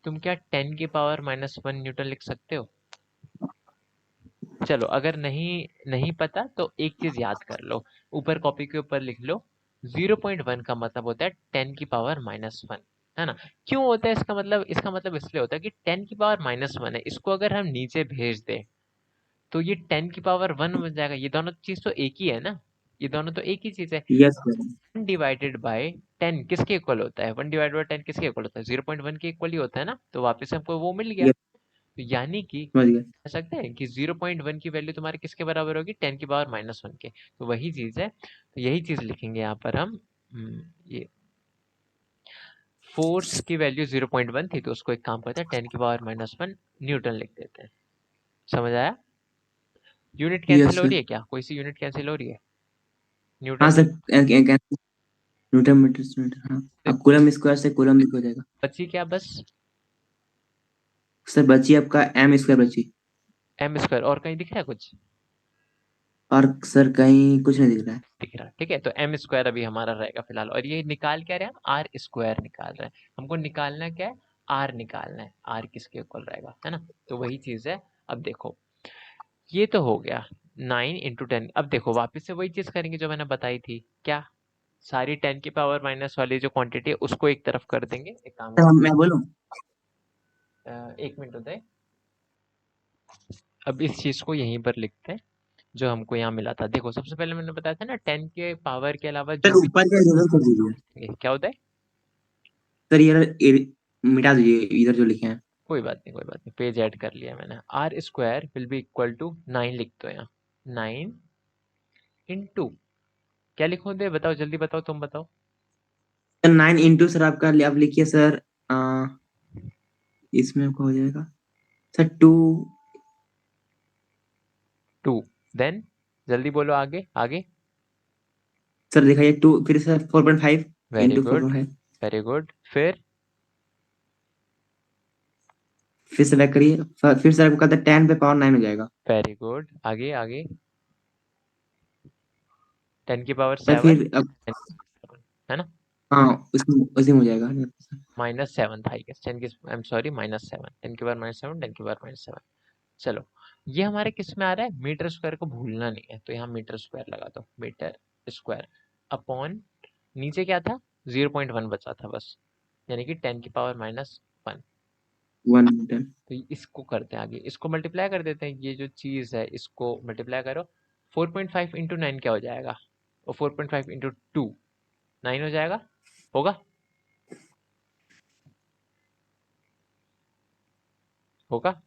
तुम क्या 10⁻⁻1 न्यूटन लिख सकते हो। चलो अगर नहीं पता तो एक चीज याद कर लो, ऊपर कॉपी के ऊपर लिख लो, 0.1 का मतलब होता है 10⁻⁻1, है ना। क्यों होता है इसका मतलब, इसका मतलब इसलिए होता है कि 10⁻⁻1 है, इसको अगर हम नीचे भेज दें तो ये 10⁻1 बन जाएगा। ये दोनों चीज तो एक ही है ना, ये दोनों तो एक ही चीज है। Yes sir. 1 डिवाइडेड बाय 10 किसके इक्वल होता है, 1 डिवाइडेड बाय 10 किसके इक्वल होता है, 0.1 के इक्वल ही होता है ना। तो वापस हमको वो मिल गया। यस तो यानी कि समझ गया। कह सकते हैं कि 0.1 की वैल्यू तुम्हारे किसके बराबर होगी, 10⁻⁻1 के। तो वही चीज है, तो यही चीज लिखेंगे यहाँ पर हम। ये फोर्स की वैल्यू 0.1 थी, तो उसको एक काम करते हैं 10⁻⁻1 न्यूटन लिख देते हैं। समझ आया। यूनिट कैंसिल यस हो सर। रही है क्या, कोई सी यूनिट कैंसिल हो रही है, हाँ न्यूटन सर। में। न्यूटन मीटर से मीटर, हाँ। अब कूलम स्क्वायर से कूलम भी हो जाएगा। बची क्या बस, सर बची आपका एम स्क्वायर बची। M square. और कहीं दिख रहा है कुछ, और सर कहीं कुछ नहीं दिख रहा है। दिख रहा है, ठीक है। तो एम स्क्वायर अभी हमारा रहेगा फिलहाल। और ये निकाल क्या रहे हैं, आर स्क्वायर निकाल रहे हैं। हमको निकालना क्या है, आर निकालना है, आर किसके इक्वल रहेगा, है ना। तो वही चीज है। अब देखो ये तो हो गया 9 × 10। अब देखो वापस से वही चीज करेंगे जो मैंने बताई थी, क्या, सारी 10⁻⁻ वाली जो क्वांटिटी है उसको एक तरफ कर देंगे। एक काम सर कर, मैं बोलूँ। 1 मिनट होता है। अब इस चीज को यहीं पर लिखते हैं जो हमको यहाँ मिला था। देखो सबसे पहले मैंने बताया था ना, 10 के पावर के अलावा सर जो भी ऊपर का इरेजर कर दीजिए। क्या होता है। सर मिटा दीजिए इधर जो लिखे हैं। कोई बात नहीं, कोई बात नहीं, पेज ऐड कर लिया मैंने। R square will be equal to 9 लिख दो यहाँ, 9 इंटू, क्या लिखो दे, बताओ जल्दी बताओ, तुम बताओ। सर 9 इंटू सर आपका आप लिखिए सर। इसमें आपका हो जाएगा सर 2। 2, देन जल्दी बोलो आगे आगे। सर दिखाइए 2, फिर sir 4.5 very into good, 4.5। Very good. फिर फिर से बैक करिए। फिर सर आपको कहता है 10 पे पावर 9 हो जाएगा। वेरी गुड, आगे आगे। 10 की पावर सर 7, फिर अब, है ना। हाँ उसी में हो जाएगा। -7 था आई गेस, 10 की, आई एम सॉरी, -7, 10 की पावर -7, 10 की पावर -7। चलो ये हमारे किस में आ रहा है, मीटर स्क्वायर को भूलना नहीं है, तो यहाँ मीटर स्क्वायर लगा दो, मीटर स्क्वायर अपॉन, नीचे क्या था, 0.1 बचा था बस, यानी कि 10 की पावर -1। 1 मीटर। तो इसको करते हैं आगे, इसको मल्टीप्लाई कर देते हैं, ये जो चीज है इसको मल्टीप्लाई करो। 4.5 इंटू 9 क्या हो जाएगा, और 4.5 इंटू 2 9 हो जाएगा, होगा, होगा।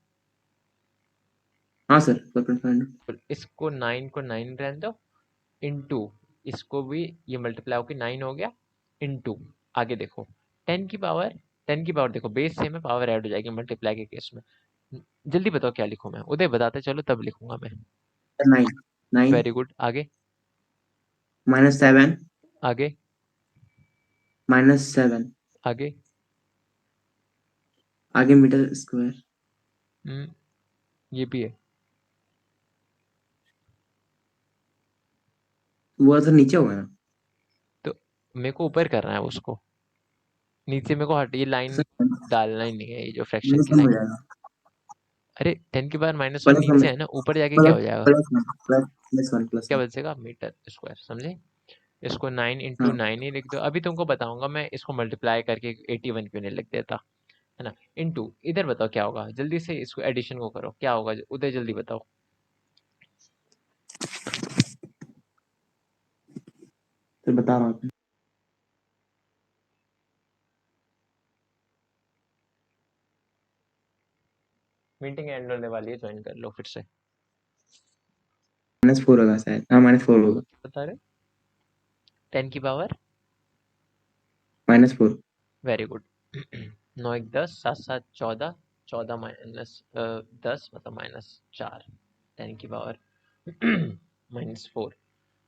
हाँ सर 4.5। तो इसको 9 को 9 रहने दो, इंटू इसको भी, ये मल्टीप्लाई होकर 9 हो गया, इंटू आगे देखो 10 की पावर, 10 की पावर देखो बेस सेम है, पावर ऐड हो जाएगी मल्टीप्लाई के केस में। जल्दी बताओ क्या लिखूं मैं, उदय बताते चलो तब लिखूंगा मैं। 9, 9 वेरी गुड, आगे -7, आगे -7। आगे। आगे मीटर स्क्वायर। ये भी है। वो सर नीचे होगा ना। तो मेरे को ऊपर करना है उसको, नीचे मेरे को हट, ये लाइन सर डालना ही नहीं है, ये जो फ्रैक्शन की -1 लाइन। हो जाएगा। अरे 10 की पावर -1 +1, नीचे है ना, ऊपर जाके क्या प्लस हो जाएगा, +1, +1, क्या +1। बचेगा, मीटर स्क्वायर, समझे। इसको 9 इंटू हाँ 9 ही लिख दो, अभी तुमको बताऊंगा मैं इसको मल्टीप्लाई करके 81 क्यों नहीं लिख देता, है ना। इंटू इधर बताओ क्या होगा, जल्दी से इसको एडिशन को करो, क्या होगा उदय जल्दी बताओ। सर बता रहा हूँ। मीटिंग एंड होने वाली है, ज्वाइन कर लो फिर से। -4 होगा शायद, हाँ -4 होगा। बता रहे 10 की पावर -4। Very good. 9 1 10, 7 7 14, 14 माइनस 10 मतलब -4, 10 की पावर -4।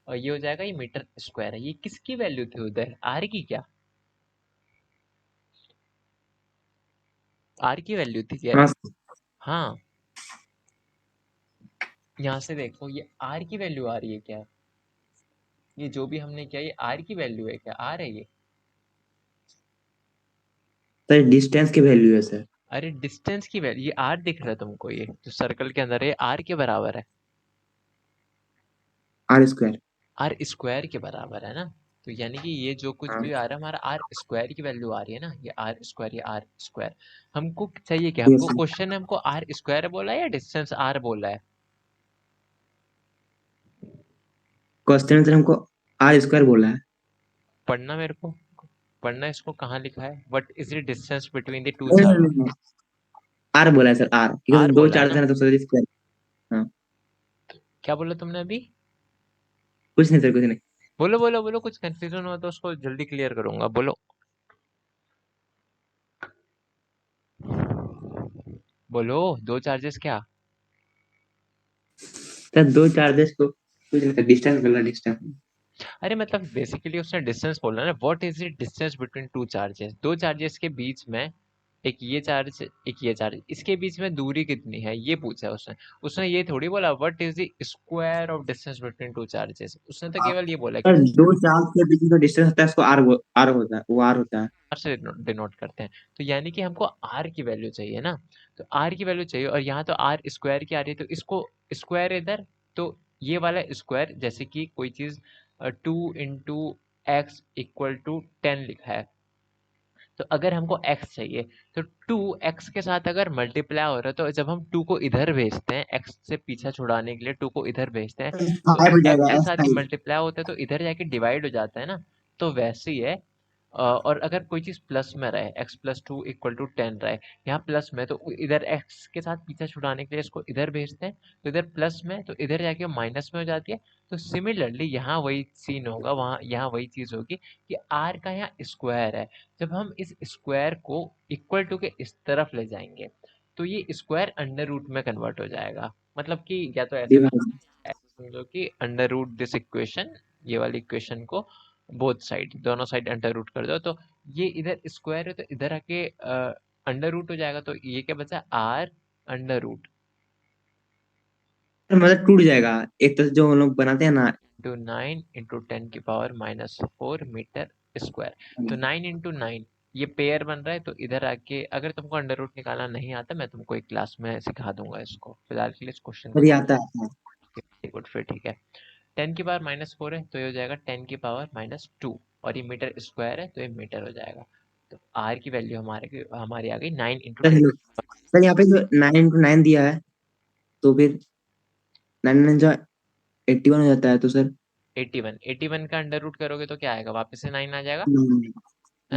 और ये हो जाएगा, ये मीटर स्क्वायर है। ये किसकी वैल्यू थी उधर, आर की क्या? आर की वैल्यू थी क्या हाँ ये? हाँ, यहाँ से देखो ये आर की वैल्यू आ रही है क्या? ये जो भी हमने किया ये आर की वैल्यू है क्या, आर है ये? सर डिस्टेंस की वैल्यू है सर। अरे डिस्टेंस की वैल्यू, ये आर दिख रहा है तुमको, ये जो सर्कल के अंदर है आर के बराबर है। R²। आर स्क्वायर के बराबर है ना। तो यानी कि ये जो कुछ हाँ भी आ रहा है हमारा आर स्क्वायर की वैल्यू आ रही है ना, ये आर स्क्वायर, ये आर स्क्वायर। हमको चाहिए क्या, यस हमको सर। क्वेश्चन में हमको आर स्क्वायर बोला है या डिस्टेंस आर बोला है? क्वेश्चन में सर हमको R² बोला है। पढ़ना मेरे को, पढ़ना इसको, कहाँ लिखा है, what is the distance between the to नहीं नहीं चार्ज? नहीं नहीं, R बोला है सर, R, क्योंकि आर दो बोला है चार्ज ना। है ना तो सर स्क्वायर। हाँ। क्या बोला तुमने अभी? कुछ नहीं सर, कुछ नहीं। बोलो बोलो बोलो, कुछ कंफ्यूजन हो तो उसको जल्दी क्लियर करूंगा, बोलो। बोलो, दो चार्जेस क्या? सर दो चार्जेस को कुछ नहीं सर, डिस्टेंस बोला, डिस्टेंस। अरे मतलब बेसिकली उसने डिस्टेंस बोला ना, what is the distance between two charges, दो चार्जेस के बीच में, एक ये चार्ज एक ये चार्ज, इसके बीच में दूरी कितनी है ये पूछा है उसने। उसने ये थोड़ी बोला what is the square of distance between two charges, उसने तो केवल ये बोला कि सर दो चार्ज के बीच में जो डिस्टेंस होता है उसको R होता है, वो R होता है। आर से डिनोट करते हैं। तो यानी कि हमको आर की वैल्यू चाहिए ना, तो आर की वैल्यू चाहिए, और यहाँ तो आर स्क्वायर की आ रही है, तो इसको स्क्वायर इधर, तो ये वाला स्क्वायर, जैसे कि कोई चीज 2 × x = 10 लिखा है, तो अगर हमको x चाहिए, तो 2x के साथ अगर मल्टीप्लाई हो रहा है, तो जब हम 2 को इधर भेजते हैं, x से पीछा छुड़ाने के लिए 2 को इधर भेजते हैं, तो 5 हो x जाएगा, के साथ ही S5। मल्टीप्लाई होता है, तो इधर जाके डिवाइड हो जाता है ना। तो वैसे ही है। और अगर कोई चीज प्लस में रहे, x + 2 = 10 रहे, यहाँ प्लस में, तो इधर x के साथ पीछा छुड़ाने के लिए इसको इधर भेजते हैं, तो इधर प्लस में, तो इधर जाके माइनस में हो जाती है। तो सिमिलरली यहाँ वही सीन होगा, वहाँ यहाँ वही चीज होगी कि r का यहाँ स्क्वायर है। जब हम इस स्क्वायर को इक्वल टू के इस तरफ ले जाएंगे, तो ये स्क्वायर अंडर रूट में कन्वर्ट हो जाएगा। मतलब कि या तो डिवाइड। ऐसे समझो कि अंडर रूट दिस इक्वेशन, ये वाली इक्वेशन को बोथ साइड, दोनों साइड अंडर रूट कर दो, तो ये इधर स्क्वायर है तो इधर आके अंडर रूट हो जाएगा, तो ये क्या बचा, आर अंडर रूट मतलब टूट जाएगा, एक तरह से जो हम लोग बनाते हैं ना। Into 9 × 10⁻⁻⁴ metre square. तो 9 × 9, ये पेयर बन रहा है, तो इधर आके अगर तुमको अंडर रूट निकालना नहीं आता, मैं तुमको एक क्लास में सिखा दूंगा इसको, फिलहाल के लिए इस क्वेश्चन को सर ये आता है। वेरी गुड, फिर ठीक है। 10⁻⁻⁴ है, तो ये हो जाएगा 10⁻⁻2, और ये मीटर स्क्वायर है, तो ये मीटर हो जाएगा। तो आर की वैल्यू हमारी आ गई 9 × सर 10। हेलो सर, यहाँ पे जो 9 × 9 दिया है, तो फिर 9 जो 81 हो जाता है, तो सर। 81, 81 का अंडर रूट करोगे तो क्या आएगा, वापस से 9 आ जाएगा।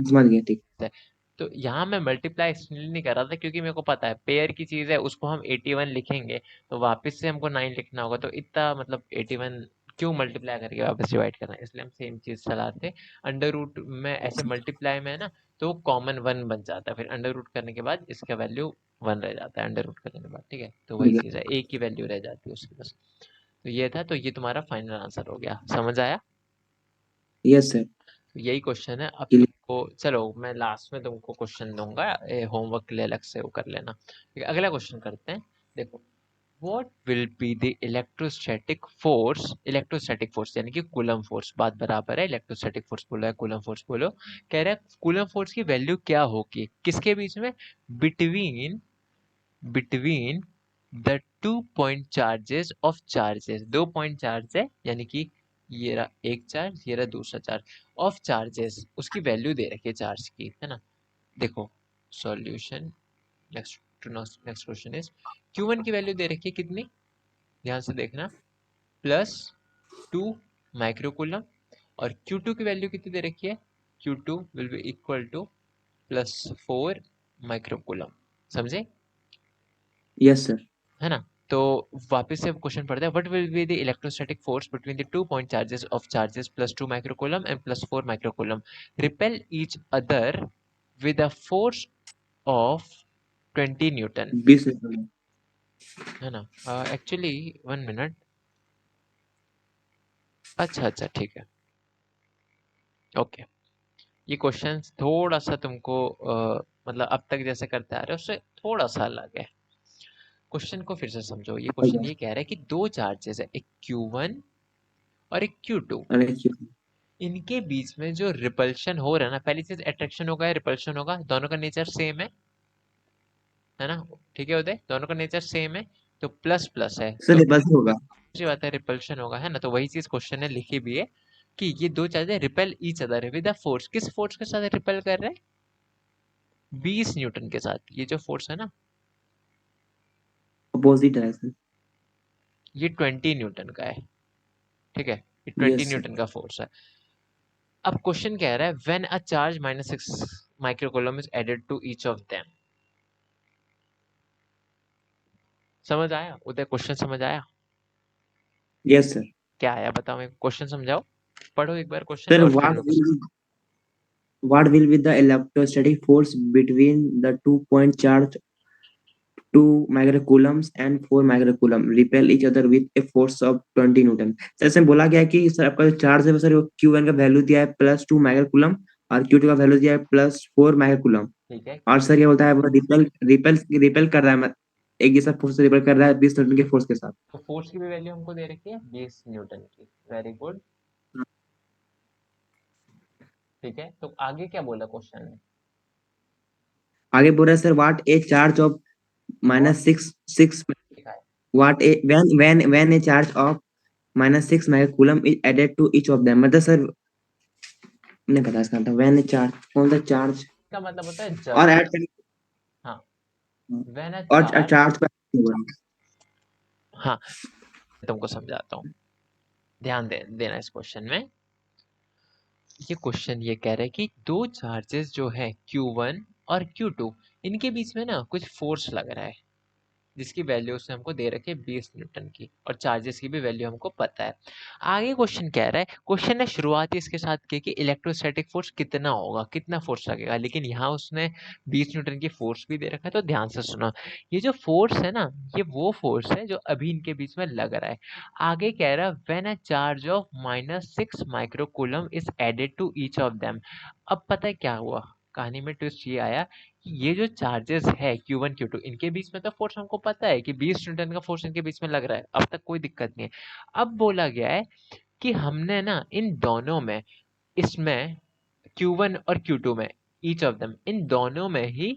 समझ गया, ठीक। है। तो यहाँ मैं मल्टीप्लाई इसलिए नहीं कर रहा था क्योंकि मेरे को पता है पेयर की चीज है, उसको हम 81 लिखेंगे, तो वापस से हमको 9 लिखना होगा, तो इतना मतलब 81 क्यों मल्टीप्लाई करके वापस डिवाइड करना है, इसलिए हम सेम चीज चलाते। अंडर रूट में ऐसे मल्टीप्लाई में है ना, तो कॉमन 1 बन जाता है, फिर अंडर रूट करने के बाद इसका वैल्यू 1 रह जाता है अंडर रूट करने के बाद, ठीक है, तो वही ठीक चीज है, एक ही वैल्यू रह जाती है उसकी बस। तो ये था, तो ये तुम्हारा फाइनल आंसर हो गया, समझ आया? है। Yes sir. तो यही क्वेश्चन है। अब क्लियर। तुमको, चलो मैं लास्ट में तुमको क्वेश्चन दूंगा, होमवर्क के लिए अलग से वो कर लेना, ठीक है, अगला क्वेश्चन करते हैं। देखो, what will be the electrostatic force यानी कि कूलम फोर्स, बात बराबर है, इलेक्ट्रोस्टैटिक फोर्स बोला है, कूलम फोर्स बोलो। कह रहा है कूलम फोर्स की वैल्यू क्या होगी, किसके बीच में, between between the 2 point charges of charges, 2 point charge है, यानी कि ये रहा एक चार्ज, ये रहा दूसरा चार्ज, ऑफ चार्जेस, उसकी वैल्यू दे रखी है चार्ज की, है ना। देखो solution, next question is, Q1 की वैल्यू दे रखी है कितनी, ध्यान से देखना, +2 माइक्रोकूलम, और Q2 की वैल्यू कितनी दे रखी है, Q2 will be equal to +4 microcoulomb, समझे। Yes sir. है ना। तो वापस से क्वेश्चन पढ़ते हैं, what will be the electrostatic force between the 2 point charges of charges +2 microcoulomb and +4 microcoulomb repel each other with a force of 20 newton. 20 newton. है ना। Actually 1 minute. अच्छा अच्छा ठीक है। ओके। ये क्वेश्चन थोड़ा सा तुमको मतलब अब तक जैसे करते आ रहे हो उससे थोड़ा सा अलग है। क्वेश्चन को फिर से समझो। ये क्वेश्चन ये कह रहा है कि दो चार्जेस है, एक Q1 और एक Q2। अरे इनके बीच में जो रिपल्शन हो रहा है ना, पहली चीज अट्रैक्शन होगा या रिपल्शन होगा, दोनों का नेचर सेम है ना। ठीक है उदय, दोनों का नेचर सेम है, तो प्लस प्लस है सर, तो ये बस होगा। दूसरी बात है रिपल्शन होगा, है ना। तो वही चीज क्वेश्चन ने लिखी भी है कि ये दो charges repel each other with a force. किस फोर्स के साथ रिपेल कर रहे हैं? 20 न्यूटन के साथ। ये जो फोर्स है ना, अपोजिट है सर। ये 20 न्यूटन का है। ठीक है, ये 20 यस सर। न्यूटन का फोर्स है। अब क्वेश्चन कह रहा है when a charge -6 microcoulomb is added to each of them. समझ आया उदय? क्वेश्चन समझ आया? Yes sir. क्या आया बताओ, मेरे क्वेश्चन समझाओ। पढ़ो एक बार क्वेश्चन सर, और फिर मेरे को what will be the electrostatic force between the 2 point charge 2 microcoulombs and 4 microcoulomb repel each other with a force of 20 Newton. Sir, इसमें बोला गया है कि सर आपका जो चार्ज है सर, वो Q1 का वैल्यू दिया है +2 माइक्रोकूलम और Q2 का वैल्यू दिया है +4 माइक्रोकूलम। ठीक है। और सर ये बोलता है वो रिपेल रिपेल रिपेल कर रहा है, एक जैसा फोर्स से रिपेल कर रहा है 20 न्यूटन के फोर्स के साथ। तो फोर्स की भी वैल्यू हमको दे रखी है 20 न्यूटन की। Very good. ठीक है, तो आगे क्या बोला क्वेश्चन में? आगे बोल रहा है sir, what a charge of what -6 लिखा है? What a when a charge of -6 microcoulomb is added to each of them. मतलब सर, नहीं पता इसका मतलब, व्हेन ए चार्ज, कौन सा चार्ज इसका मतलब होता है और जब। ऐड कर। हाँ, व्हेन अ और चार्ज। चार्ज का। हाँ, तुमको समझाता हूँ, ध्यान देना इस क्वेश्चन में। ये क्वेश्चन ये कह रहा है कि दो चार्जेस जो है Q1 और Q2, इनके बीच में ना कुछ फोर्स लग रहा है, जिसकी वैल्यू उसने हमको दे रखी है 20 न्यूटन की, और चार्जेस की भी वैल्यू हमको पता है। आगे क्वेश्चन कह रहा है, क्वेश्चन ने शुरुआत ही इसके साथ की कि इलेक्ट्रोस्टैटिक फोर्स कितना होगा, कितना फोर्स लगेगा, लेकिन यहाँ उसने 20 न्यूटन की फोर्स भी दे रखा है। तो ध्यान से सुनो, ये जो फोर्स है ना, ये वो फोर्स है जो अभी इनके बीच में लग रहा है। आगे कह रहा है when a charge of -6 microcoulomb is added to each of them. अब पता है क्या हुआ, कहानी में ट्विस्ट ये आया कि ये जो चार्जेस है Q1 Q2, इनके बीच में तो फोर्स हमको पता है कि 20 न्यूटन का फोर्स इनके बीच में लग रहा है, अब तक कोई दिक्कत नहीं है। अब बोला गया है कि हमने ना इन दोनों में, इसमें Q1 और Q2 में, ईच ऑफ देम, इन दोनों में ही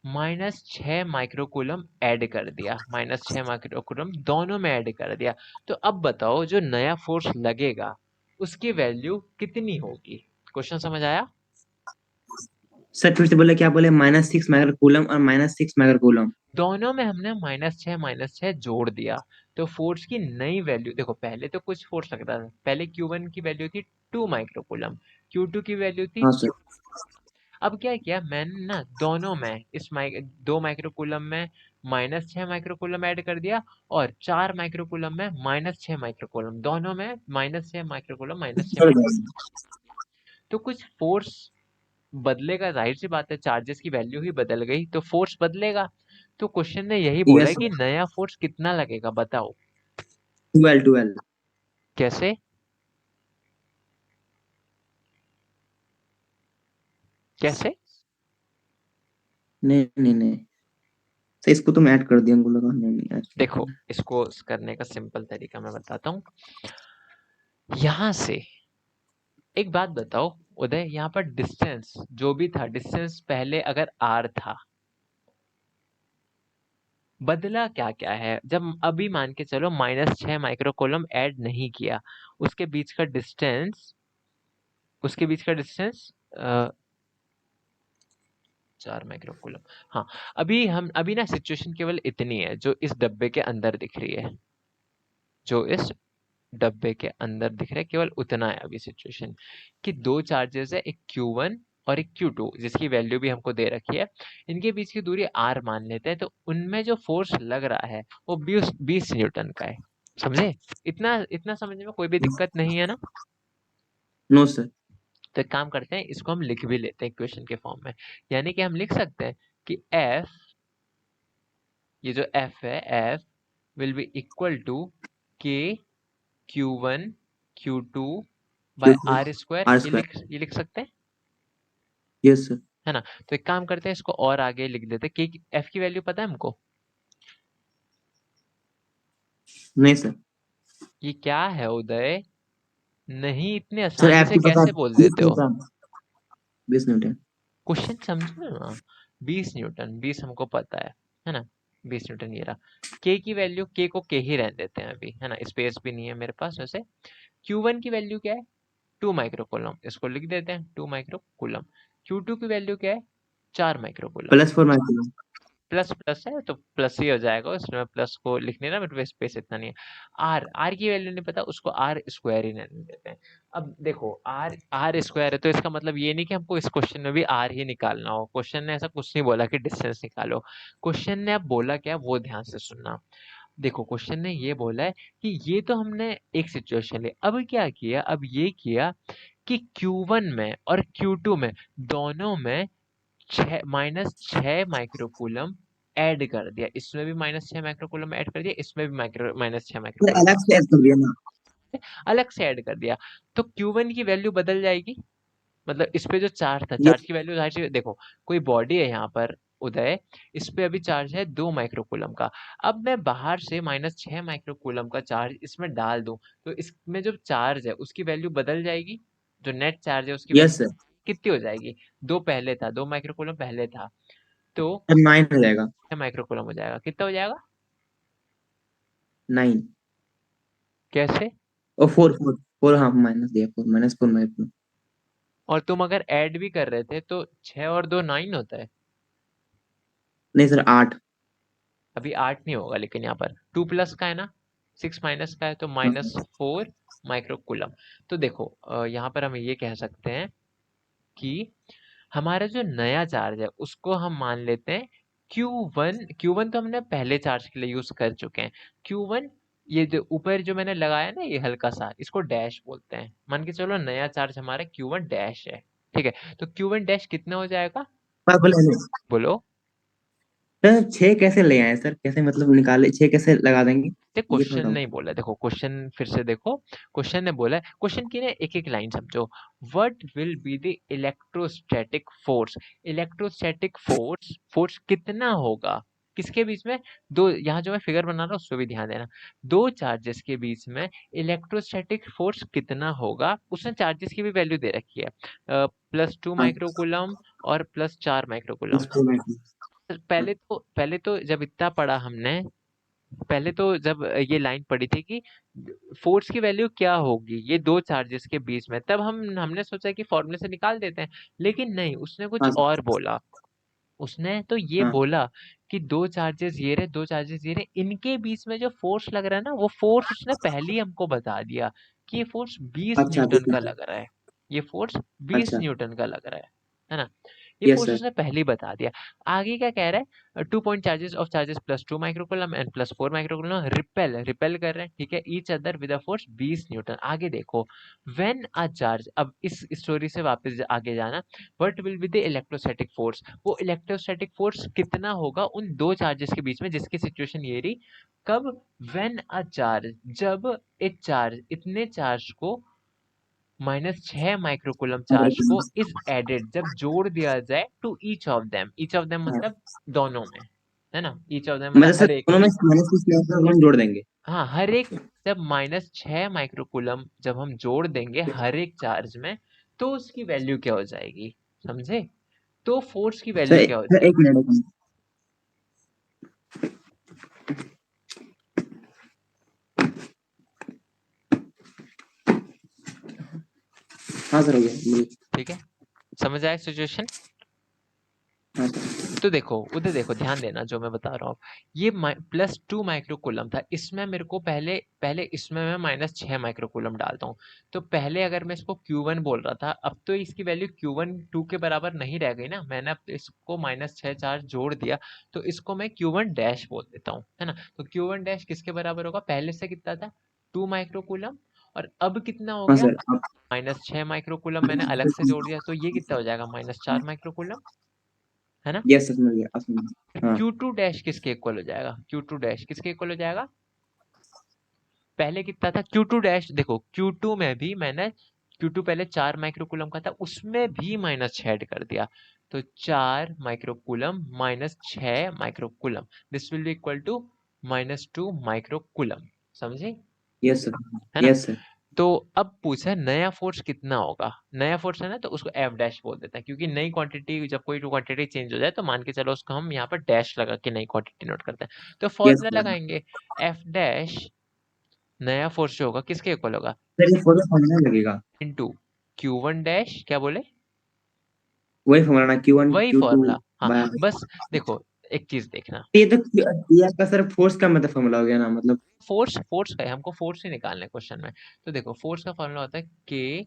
-6 माइक्रोकूलम ऐड कर दिया, -6 माइक्रोकूलम दोनों में ऐड कर दिया। तो अब बताओ जो नया फोर्स लगेगा उसकी वैल्यू कितनी होगी? क्वेश्चन समझ आया? सर फिर से बोले, क्या बोले? -6 माइक्रोकूलम और -6 माइक्रोकूलम। दोनों में हमने -6 जोड़ दिया, तो फोर्स की नई वैल्यू देखो। पहले तो कुछ फोर्स लगता था, पहले Q1 की वैल्यू थी 2 माइक्रोकूलम, Q2 की वैल्यू थी। हाँ सर। अब क्या किया मैंने ना, दोनों में इस 2 माइक्रोकूलम में -6 माइक्रोकूलम ऐड कर दिया, और 4 माइक्रोकूलम में -6 माइक्रोकूलम, दोनों में -6 माइक्रोकूलम, -6 सर, माइक्रोकूलम। तो कुछ फोर्स बदलेगा, जाहिर सी बात है, चार्जेस की वैल्यू ही बदल गई तो फोर्स बदलेगा। तो क्वेश्चन ने यही बोला है यस कि सर। नया फोर्स कितना लगेगा, बताओ 12 12। कैसे? कैसे? नहीं नहीं नहीं सर, इसको तुम ऐड कर दिया, हमको लगा नहीं नहीं ऐड कर देखो दिया। इसको करने का सिंपल तरीका मैं बताता हूँ। यहां से एक बात बताओ उदय, यहाँ पर डिस्टेंस जो भी था, डिस्टेंस पहले अगर r था, बदला क्या क्या है जब अभी मान के चलो -6 माइक्रोकूलम ऐड नहीं किया, उसके बीच का डिस्टेंस, उसके बीच का डिस्टेंस 4 माइक्रोकूलम। हाँ, अभी ना सिचुएशन केवल इतनी है जो इस डब्बे के अंदर दिख रही है, जो इस डब्बे के अंदर दिख रहा है, केवल उतना है अभी सिचुएशन कि दो चार्जेस है, एक Q1 और एक Q2 जिसकी वैल्यू भी हमको दे रखी है, इनके बीच की दूरी R मान लेते हैं, तो उनमें जो फोर्स लग रहा है वो 20 न्यूटन का है। समझे? इतना इतना समझने में कोई भी दिक्कत नहीं है ना? No sir. तो एक काम करते हैं, इसको हम लिख भी लेते हैं इक्वेशन के फॉर्म में। यानी कि हम लिख सकते हैं कि F, ये जो F है, F will be equal to K Q1 Q2 by R square. R ये स्क्वायर। लिख सकते हैं, यस सर। है ना? तो एक काम करते हैं, इसको और आगे लिख देते हैं। F की वैल्यू पता है हमको? नहीं सर। ये क्या है उदय? नहीं, इतने सर आसानी से आपको पता कैसे है बोल 20 देते हो? न्यूटन। 20 न्यूटन। क्वेश्चन समझो ना। 20 न्यूटन, 20 हमको पता है ना? 20 न्यूटन ये रहा। के की वैल्यू, के को के ही रहने देते हैं अभी, है ना? स्पेस भी नहीं है मेरे पास वैसे। Q1 की वैल्यू क्या है? 2 माइक्रोकूलम, इसको लिख देते हैं 2 माइक्रोकूलम। Q2 की वैल्यू क्या है? 4 माइक्रोकूलम। +4 माइक्रोन। प्लस प्लस है तो प्लस ही हो जाएगा, इसमें प्लस को लिखने ना, मेरे स्पेस इतना नहीं है। आर की वैल्यू नहीं पता, उसको आर स्क्वायर ही रहने देते हैं। अब देखो, आर स्क्वायर है तो इसका मतलब ये नहीं कि हमको इस क्वेश्चन में भी आर ही निकालना हो। क्वेश्चन ने ऐसा कुछ नहीं बोला कि डिस्टेंस निकालो। क्वेश्चन ने अब बोला क्या, वो ध्यान से सुनना। देखो, क्वेश्चन ने ये बोला है कि ये तो हमने एक सिचुएशन ली, अब क्या किया, अब ये किया कि Q1 में और Q2 में, दोनों में -6 माइक्रोकूलम ऐड कर दिया। इसमें भी -6 माइक्रोकूलम ऐड कर दिया, इसमें भी माइक्रो -6 सर माइक्रोकूलम अलग से ऐड कर दिया ना। अलग से ऐड कर दिया। तो Q1 की वैल्यू बदल जाएगी। मतलब इस पे जो चार्ज था, ये चार्ज की वैल्यू जाहिर सी, देखो कोई बॉडी है यहाँ पर उदय, इस पे अभी चार्ज है 2 माइक्रोकूलम का। अब मैं बाहर से -6 माइक्रोकूलम का चार्ज इसमें डाल दूं, तो इसमें जो चार्ज है उसकी वैल्यू बदल जाएगी। जो नेट चार्ज है उसकी यस वैल्यू सर। कितनी हो जाएगी? 2 माइक्रोकूलम पहले था, तो सर 9 हो जाएगा। 6 माइक्रोकूलम हो जाएगा। कितना हो जाएगा? 9। कैसे? और 4 4 हाँ माइनस दिया, 4 माइक्रोन। और तुम अगर ऐड भी कर रहे थे तो 6 और 2 9 होता है। नहीं सर 8। अभी 8 नहीं होगा, लेकिन यहाँ पर 2 प्लस का है ना, 6 माइनस का है, तो हाँ -4 माइक्रोकूलम। तो देखो, यहाँ पर हम ये कह सकते हैं कि हमारा जो नया चार्ज है उसको हम मान लेते हैं Q1। Q1 तो हमने पहले चार्ज के लिए यूज कर चुके हैं। Q1, ये जो ऊपर जो मैंने लगाया ना, ये हल्का सा, इसको डैश बोलते हैं। मान के चलो नया चार्ज हमारा Q1 डैश है। ठीक है, तो Q1 डैश कितना हो जाएगा? पर्पल है। बोलो। सर 6 कैसे ले आए सर, कैसे मतलब निकाले 6 कैसे लगा देंगे? देख, ये थोड़ा क्वेश्चन डाउट नहीं है। बोला, देखो क्वेश्चन फिर से देखो। क्वेश्चन ने बोला है, क्वेश्चन की ना एक एक लाइन समझो। What will be the electrostatic force? Electrostatic force, force कितना होगा किसके बीच में? दो, यहाँ जो मैं फिगर बना रहा हूँ उस पर भी ध्यान देना। दो चार्जेस के बीच में इलेक्ट्रोस्टैटिक फोर्स कितना होगा, उसने चार्जेस की भी वैल्यू दे रखी है, +2 हाँ माइक्रोकूलम और +4 माइक्रोकूलम। +4 माइक्रोन। पहले तो जब इतना पढ़ा हमने, पहले तो जब ये लाइन पड़ी थी कि फोर्स की वैल्यू क्या होगी ये दो चार्जेस के बीच में, तब हमने सोचा कि फॉर्मूले से निकाल देते हैं। लेकिन नहीं, उसने कुछ हाँ और बोला। उसने तो ये हाँ। बोला कि दो चार्जेस ये रहे, दो चार्जेस ये रहे, इनके बीच में जो फोर्स लग रहा है ना, वो फोर्स उसने पहले ही हमको बता दिया कि ये फोर्स 20 अच्छा न्यूटन का लग रहा है। ये फोर्स 20 अच्छा। न्यूटन का लग रहा है ना? ये यस फोर्स सर। उसने पहले ही बता दिया। आगे क्या कह रहा है? 2 point charges of charges +2 microcoulomb and +4 microcoulomb repel कर रहे हैं, ठीक है, each other with a force 20 Newton. आगे देखो, व्हेन अ चार्ज, अब इस स्टोरी से वापस आगे जाना। What will be the electrostatic force? वो इलेक्ट्रोस्टैटिक फोर्स कितना होगा उन दो चार्जेस के बीच में, जिसकी सिचुएशन ये रही। कब? व्हेन अ चार्ज, जब एक चार्ज, इतने चार्ज को, -6 माइक्रोकूलम चार्ज को इज एडेड, जब जोड़ दिया जाए to each of them. Each of them हाँ मतलब दोनों में, है ना? ईच ऑफ देम मतलब मतलब सर हर एक दोनों में। में -6 हम जोड़ देंगे। हाँ, हर एक में जब -6 माइक्रोकूलम जब हम जोड़ देंगे हर एक चार्ज में, तो उसकी वैल्यू क्या हो जाएगी? समझे? तो फोर्स की सर वैल्यू क्या हो सर जाएगी? 1 मिनट। हाँ सर हो गया बोलिए। ठीक है, समझ आया सिचुएशन? हाँ सर। तो देखो उधर देखो, ध्यान देना जो मैं बता रहा हूँ। ये +2 माइक्रोकूलम था, इसमें मेरे को पहले पहले इसमें मैं -6 माइक्रोकूलम डालता हूँ। तो पहले अगर मैं इसको Q1 बोल रहा था, अब तो इसकी वैल्यू Q1 2 के बराबर नहीं रह गई ना, मैंने अब इसको -6 चार्ज जोड़ दिया, तो इसको मैं Q1 डैश बोल देता हूँ, है ना। तो Q1 डैश किसके बराबर होगा, पहले से कितना था 2 माइक्रोकूलम, और अब कितना हो हाँ गया सर आप -6 माइक्रोकूलम, मैंने अलग से जोड़ दिया, तो ये कितना हो जाएगा -4 माइक्रोकूलम, है ना। यस सर समझ गया आप समझ गए। हाँ Q2 डैश किसके इक्वल हो जाएगा, Q2 डैश किसके इक्वल हो जाएगा, पहले कितना था Q2 डैश, देखो Q2 में भी मैंने Q2 पहले 4 माइक्रोकूलम का था, उसमें भी -6 ऐड कर दिया, तो 4 microcoulomb -6 microcoulomb, this will be equal to -2 microcoulomb, समझे, यस सर है ना। यस सर तो अब पूछा है नया फोर्स कितना होगा, नया फोर्स है ना, तो उसको एफ डैश बोल देते हैं, क्योंकि नई क्वांटिटी, जब कोई क्वांटिटी चेंज हो जाए तो मान के चलो उसको हम यहाँ पर डैश लगा के नई क्वांटिटी नोट करते हैं, तो यस फॉर्मूला सर लगाएंगे, एफ डैश नया फोर्स जो होगा किसके इक्वल होगा, सर ये फॉर्मूला समझने लगेगा इनटू Q1 डैश, क्या बोले, वही फॉर्मूला ना Q1 वही Q2 फॉर्मूला, हाँ। बाय बस देखो एक चीज देखना, ये तो ये आपका सर फोर्स का मतलब फॉर्मूला हो गया ना मतलब फोर्स फोर्स का है, हमको फोर्स ही निकालना है क्वेश्चन में। तो देखो फोर्स का फॉर्मूला होता है K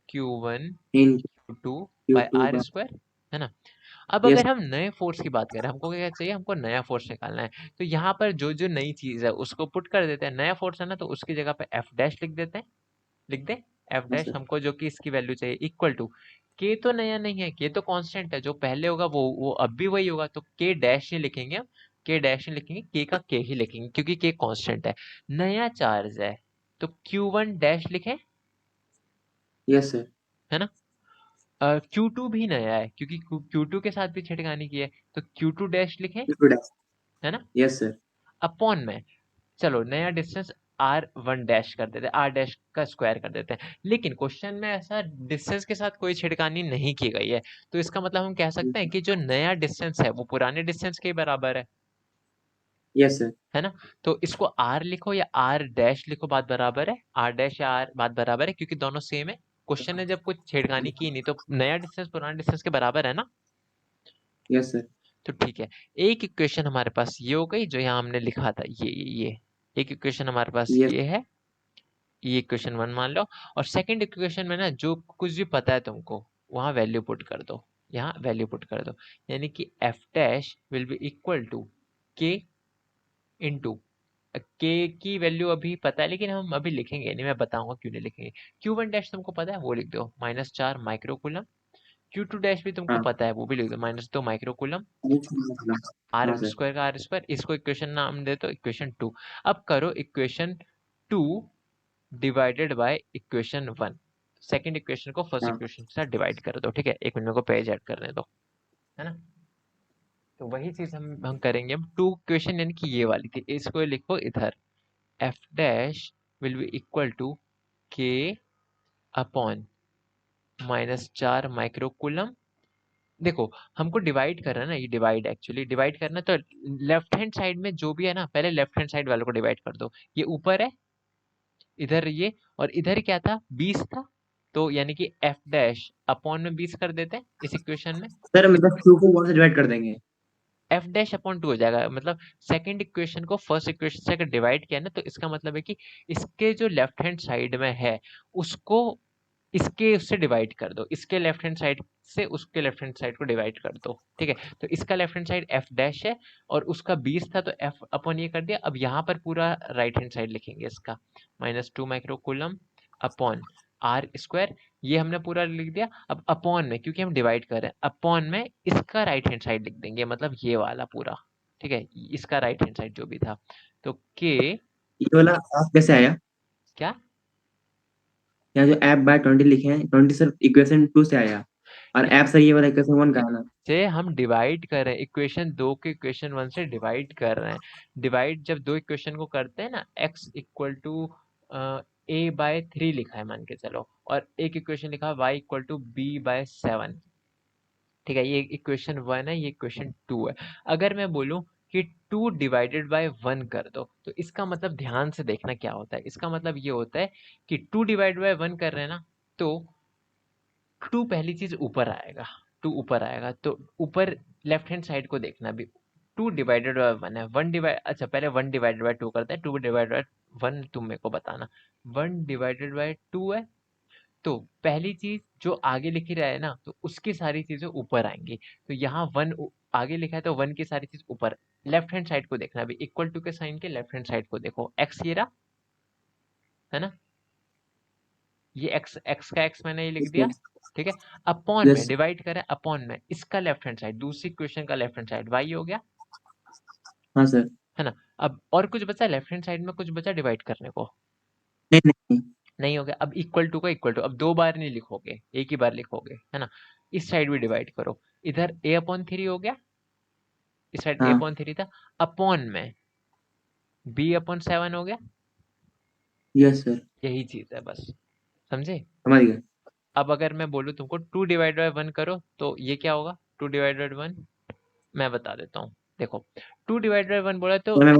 Q1 in Q2 by Q2 R by square, है ना। अब यस अगर हम नए फोर्स की बात करें, हमको क्या चाहिए, हमको नया फोर्स निकालना है, तो यहाँ पर जो जो नई चीज है उसको पुट कर देते हैं, नया फोर्स है ना, तो उसकी जगह पे एफ डैश लिख देते हैं, लिख दे एफ हाँ डैश, सर हमको जो कि इसकी वैल्यू चाहिए इक्वल टू, के तो नया नहीं है, के तो कांस्टेंट है, जो पहले होगा वो अब भी वही होगा, तो के डैश ही लिखेंगे हम, के डैश ही लिखेंगे, के का के ही लिखेंगे, क्योंकि के कांस्टेंट है, नया चार्ज है, तो Q1 डैश लिखे, यस सर है ना। Q2 भी नया है, क्योंकि Q2 के साथ भी छेड़खानी की है, तो Q2 डैश लिखे, Q2 है ना। यस सर अपॉन में, चलो नया डिस्टेंस R1 डैश कर देते हैं, R डैश का स्क्वायर कर देते हैं, लेकिन क्वेश्चन में ऐसा डिस्टेंस के साथ कोई छेड़खानी नहीं की गई है, तो इसका मतलब हम कह सकते हैं कि जो नया डिस्टेंस है वो पुराने डिस्टेंस के बराबर यस सर है ना। तो इसको R लिखो या R डैश लिखो, बात बराबर है, R डैश या R बात बराबर है, क्योंकि दोनों सेम है, क्वेश्चन ने जब कुछ छेड़खानी की नहीं, तो नया डिस्टेंस पुराने डिस्टेंस के बराबर है ना। यस सर तो ठीक है, एक इक्वेशन हमारे पास ये हो गई, जो यहाँ हमने लिखा था, ये एक इक्वेशन हमारे पास यस ये है, ये इक्वेशन 1 मान लो, और सेकंड इक्वेशन में ना जो कुछ भी पता है तुमको, वहां वैल्यू पुट कर दो, यहाँ वैल्यू पुट कर दो, यानी कि F dash will be equal to K into, K की वैल्यू अभी पता है, लेकिन हम अभी लिखेंगे नहीं, मैं बताऊंगा क्यों नहीं लिखेंगे। Q1 डैश तुमको पता है, वो लिख दो -4 माइक्रोकूलम, Q2 डैश भी तुमको हाँ पता है, वो भी लिख दो -2 माइक्रोकूलम, आर हाँ सर स्क्वायर का आर स्क्वायर, इसको इक्वेशन नाम दे दो इक्वेशन 2। अब करो equation 2 divided by equation 1, second equation को फर्स्ट हाँ इक्वेशन के साथ डिवाइड कर दो, ठीक है, एक मिनट को पेज ऐड करने दो, है ना। तो वही चीज हम करेंगे, हम टू इक्वेशन यानी कि ये वाली थी, इसको लिखो इधर, F dash will be equal to K upon -4 microcoulomb, देखो हमको डिवाइड करना है ना, ये डिवाइड एक्चुअली डिवाइड करना है, तो लेफ्ट हैंड साइड में जो भी है ना, पहले लेफ्ट हैंड साइड वालों को डिवाइड कर दो, ये ऊपर है, इधर ये, और इधर क्या था 20 था, तो यानी कि एफ डैश अपॉन में 20 कर देते हैं इस इक्वेशन में, सर मतलब Q को 1 से डिवाइड कर देंगे एफ डैश अपॉन 2 हो जाएगा, मतलब सेकंड इक्वेशन को फर्स्ट इक्वेशन से अगर डिवाइड किया ना, तो इसका मतलब है कि इसके जो लेफ्ट हैंड साइड में है उसको इसके उससे डिवाइड कर दो, इसके लेफ्ट हैंड साइड से उसके लेफ्ट हैंड साइड को डिवाइड कर दो, ठीक है। तो इसका left hand side F dash है, और उसका 20 था, तो एफ अपॉन ये कर दिया, अब यहाँ पर पूरा राइट हैंड साइड लिखेंगे इसका, -2 माइक्रोकूलम अपॉन आर स्क्वायर, ये हमने पूरा लिख दिया, अब अपॉन में, क्योंकि हम डिवाइड कर रहे हैं, अपॉन में इसका राइट हैंड साइड लिख देंगे, मतलब ये वाला पूरा, ठीक है, इसका राइट हैंड साइड जो भी था, तो के, ये वाला आप कैसे आया क्या, यहाँ जो ऐप बाय 20 लिखे हैं 20 सर इक्वेशन 2 से आया और ऐप सर ये वाला इक्वेशन 1 का है ना से हम डिवाइड कर रहे हैं, इक्वेशन 2 को इक्वेशन 1 से डिवाइड कर रहे हैं, डिवाइड जब दो इक्वेशन को करते हैं ना, x इक्वल टू a/3 लिखा है मान के चलो, और एक इक्वेशन लिखा है y इक्वल टू b/7, ठीक है, ये इक्वेशन 1 है, ये इक्वेशन 2 है। अगर मैं बोलूं कि 2 डिवाइडेड बाय 1 कर दो, तो इसका मतलब ध्यान से देखना क्या होता है, इसका मतलब ये होता है कि 2 डिवाइड बाय 1 कर रहे हैं ना, तो 2 पहली चीज ऊपर आएगा, 2 ऊपर आएगा, तो ऊपर लेफ्ट हैंड साइड को देखना भी। 2 डिवाइडेड बाय 1 है, 1 डिवाइड, अच्छा पहले 1 डिवाइडेड बाय 2 करते हैं, 2 डिवाइडेड बाय 1 तुम मेरे को बताना। 1 डिवाइडेड बाय 2 है, तो पहली चीज जो आगे लिखी रहा है ना, तो उसकी सारी चीजें ऊपर आएंगी। तो यहाँ 1 आगे लिखा है, तो 1 की सारी चीज ऊपर। लेफ्ट हैंड साइड को देखना भी, इक्वल टू के साइन के लेफ्ट हैंड साइड को देखो, एक्स ये रहा है ना, ये एक्स, एक्स का एक्स मैंने ये लिख दिया, ठीक है। अपॉन में यस डिवाइड करें, अपॉन में इसका लेफ्ट हैंड साइड, दूसरी क्वेश्चन का लेफ्ट हैंड साइड वाई हो गया, हाँ सर। है ना। अब और कुछ बचा लेफ्ट हैंड साइड में, कुछ बचा डिवाइड करने को, नहीं नहीं। नहीं हो गया। अब इक्वल टू का इक्वल टू, अब 2 बार नहीं लिखोगे, एक ही बार लिखोगे, है ना। इस साइड भी डिवाइड करो, इधर a अपॉन 3 हो गया, इस साइड a हाँ अपॉन 3 था, अपॉन में b अपॉन 7 हो गया। यस सर, यही चीज है बस, समझे। समझ गया। अब अगर मैं बोलूँ तुमको 2 डिवाइड बाय 1 करो, तो ये क्या होगा, 2 डिवाइड बाय 1, मैं बता देता हूँ। देखो 2 डिवाइड बाय 1 बोला तो तो मैं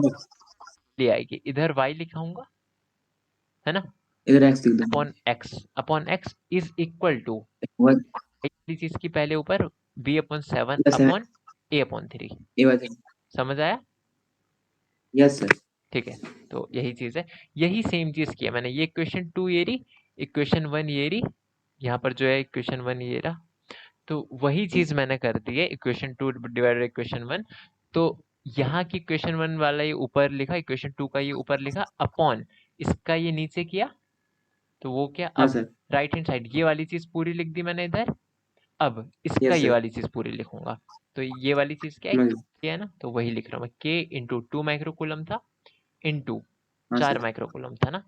ले आएगी, इधर y लिखाऊंगा, है ना, इधर एक्स लिख दूंगा। Upon X is equal to one पहली चीज की पहले ऊपर b upon 7 plus seven, upon a upon 3, ये बात है। समझ आया। Yes sir. ठीक है, तो यही चीज है, यही सेम चीज किया मैंने, ये इक्वेशन 2 ये रही, इक्वेशन 1 ये रही, यहाँ पर जो है इक्वेशन 1 ये रहा, तो वही चीज मैंने कर दी है, इक्वेशन 2 डिवाइडेड इक्वेशन 1। तो यहाँ की इक्वेशन 1 वाला ये ऊपर लिखा, इक्वेशन 2 का ये ऊपर लिखा, अपॉन इसका ये नीचे किया, तो वो क्या, हाँ अब सर। राइट हैंड साइड ये वाली चीज पूरी लिख दी मैंने इधर, अब इसका यस ये सर, वाली चीज पूरी लिखूंगा। तो ये वाली चीज क्या है, समझ गया। K है ना, तो वही लिख रहा हूँ मैं, के इंटू 2 माइक्रोकूलम था, इंटू हाँ 4 सर। माइक्रोकूलम था ना,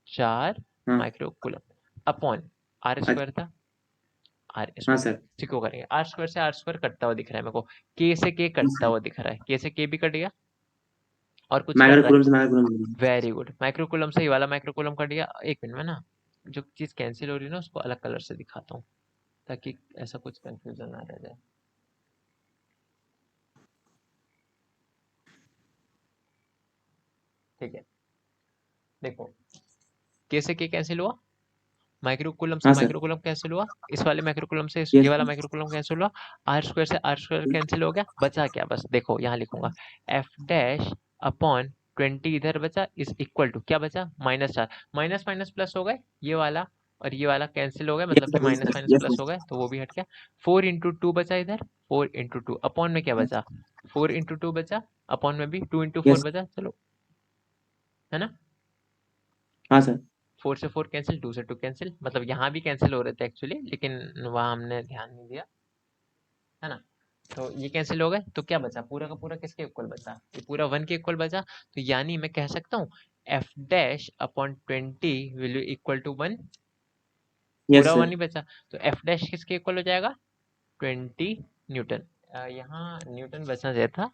4 हाँ माइक्रोकूलम अपॉन आर अच्छा। स्क्वायर था, आर हाँ स्क्वायर, सर। इसी को करेंगे, आर स्क्वायर से आर स्क्वायर कटता हुआ दिख रहा है मेरे को, के से के कटता हुआ दिख रहा है, के से के भी कट गया, और कुछ कट रहा माइक्रोकूलम से माइक्रोकूलम। है, वेरी गुड, माइक्रोकूलम से ये वाला माइक्रोकूलम कट गया। एक मिनट में ना, जो चीज कैंसिल हो रही है ना, उसको अलग कलर से दिखाता हूँ, ताकि ऐसा कुछ कंफ्यूजन ना रह जाए। ठीक है, देखो के से के कैंसिल हुआ, माइक्रोकूलम से हाँ सर। माइक्रोकूलम कैंसिल हुआ, इस वाले माइक्रोकूलम से ये यस वाला सर। माइक्रोकूलम कैंसिल हुआ, आर स्क्वायर से आर स्क्वायर कैंसिल हो गया, बचा क्या, बस देखो यहाँ लिखूंगा, एफ डैश अपॉन 20 इधर बचा, इज इक्वल टू क्या बचा, -4, माइनस माइनस प्लस हो गए, ये वाला और ये वाला कैंसिल हो गए, मतलब यस कि sir. Minus minus yes plus हो सर। गए, तो वो भी हट गया। 4 इंटू 2 बचा इधर, 4 इंटू 2 अपॉन में क्या बचा, 4 इंटू 2 बचा, अपॉन में भी 2 इंटू 4 यस। बचा, चलो, है ना। हाँ सर। 4 से 4 कैंसिल, 2 से 2 कैंसिल, मतलब यहाँ भी कैंसिल हो रहे थे एक्चुअली, लेकिन वहाँ हमने ध्यान नहीं दिया, है ना। तो ये कैंसिल हो गए, तो क्या बचा, पूरा का पूरा किसके इक्वल बचा, ये पूरा 1 के इक्वल बचा, तो यानी मैं कह सकता हूँ F dash upon 20 will equal to 1, yes पूरा 1 सर। ही बचा, तो एफ डैश किसके इक्वल हो जाएगा, 20 न्यूटन। यहाँ न्यूटन बचना चाहिए था,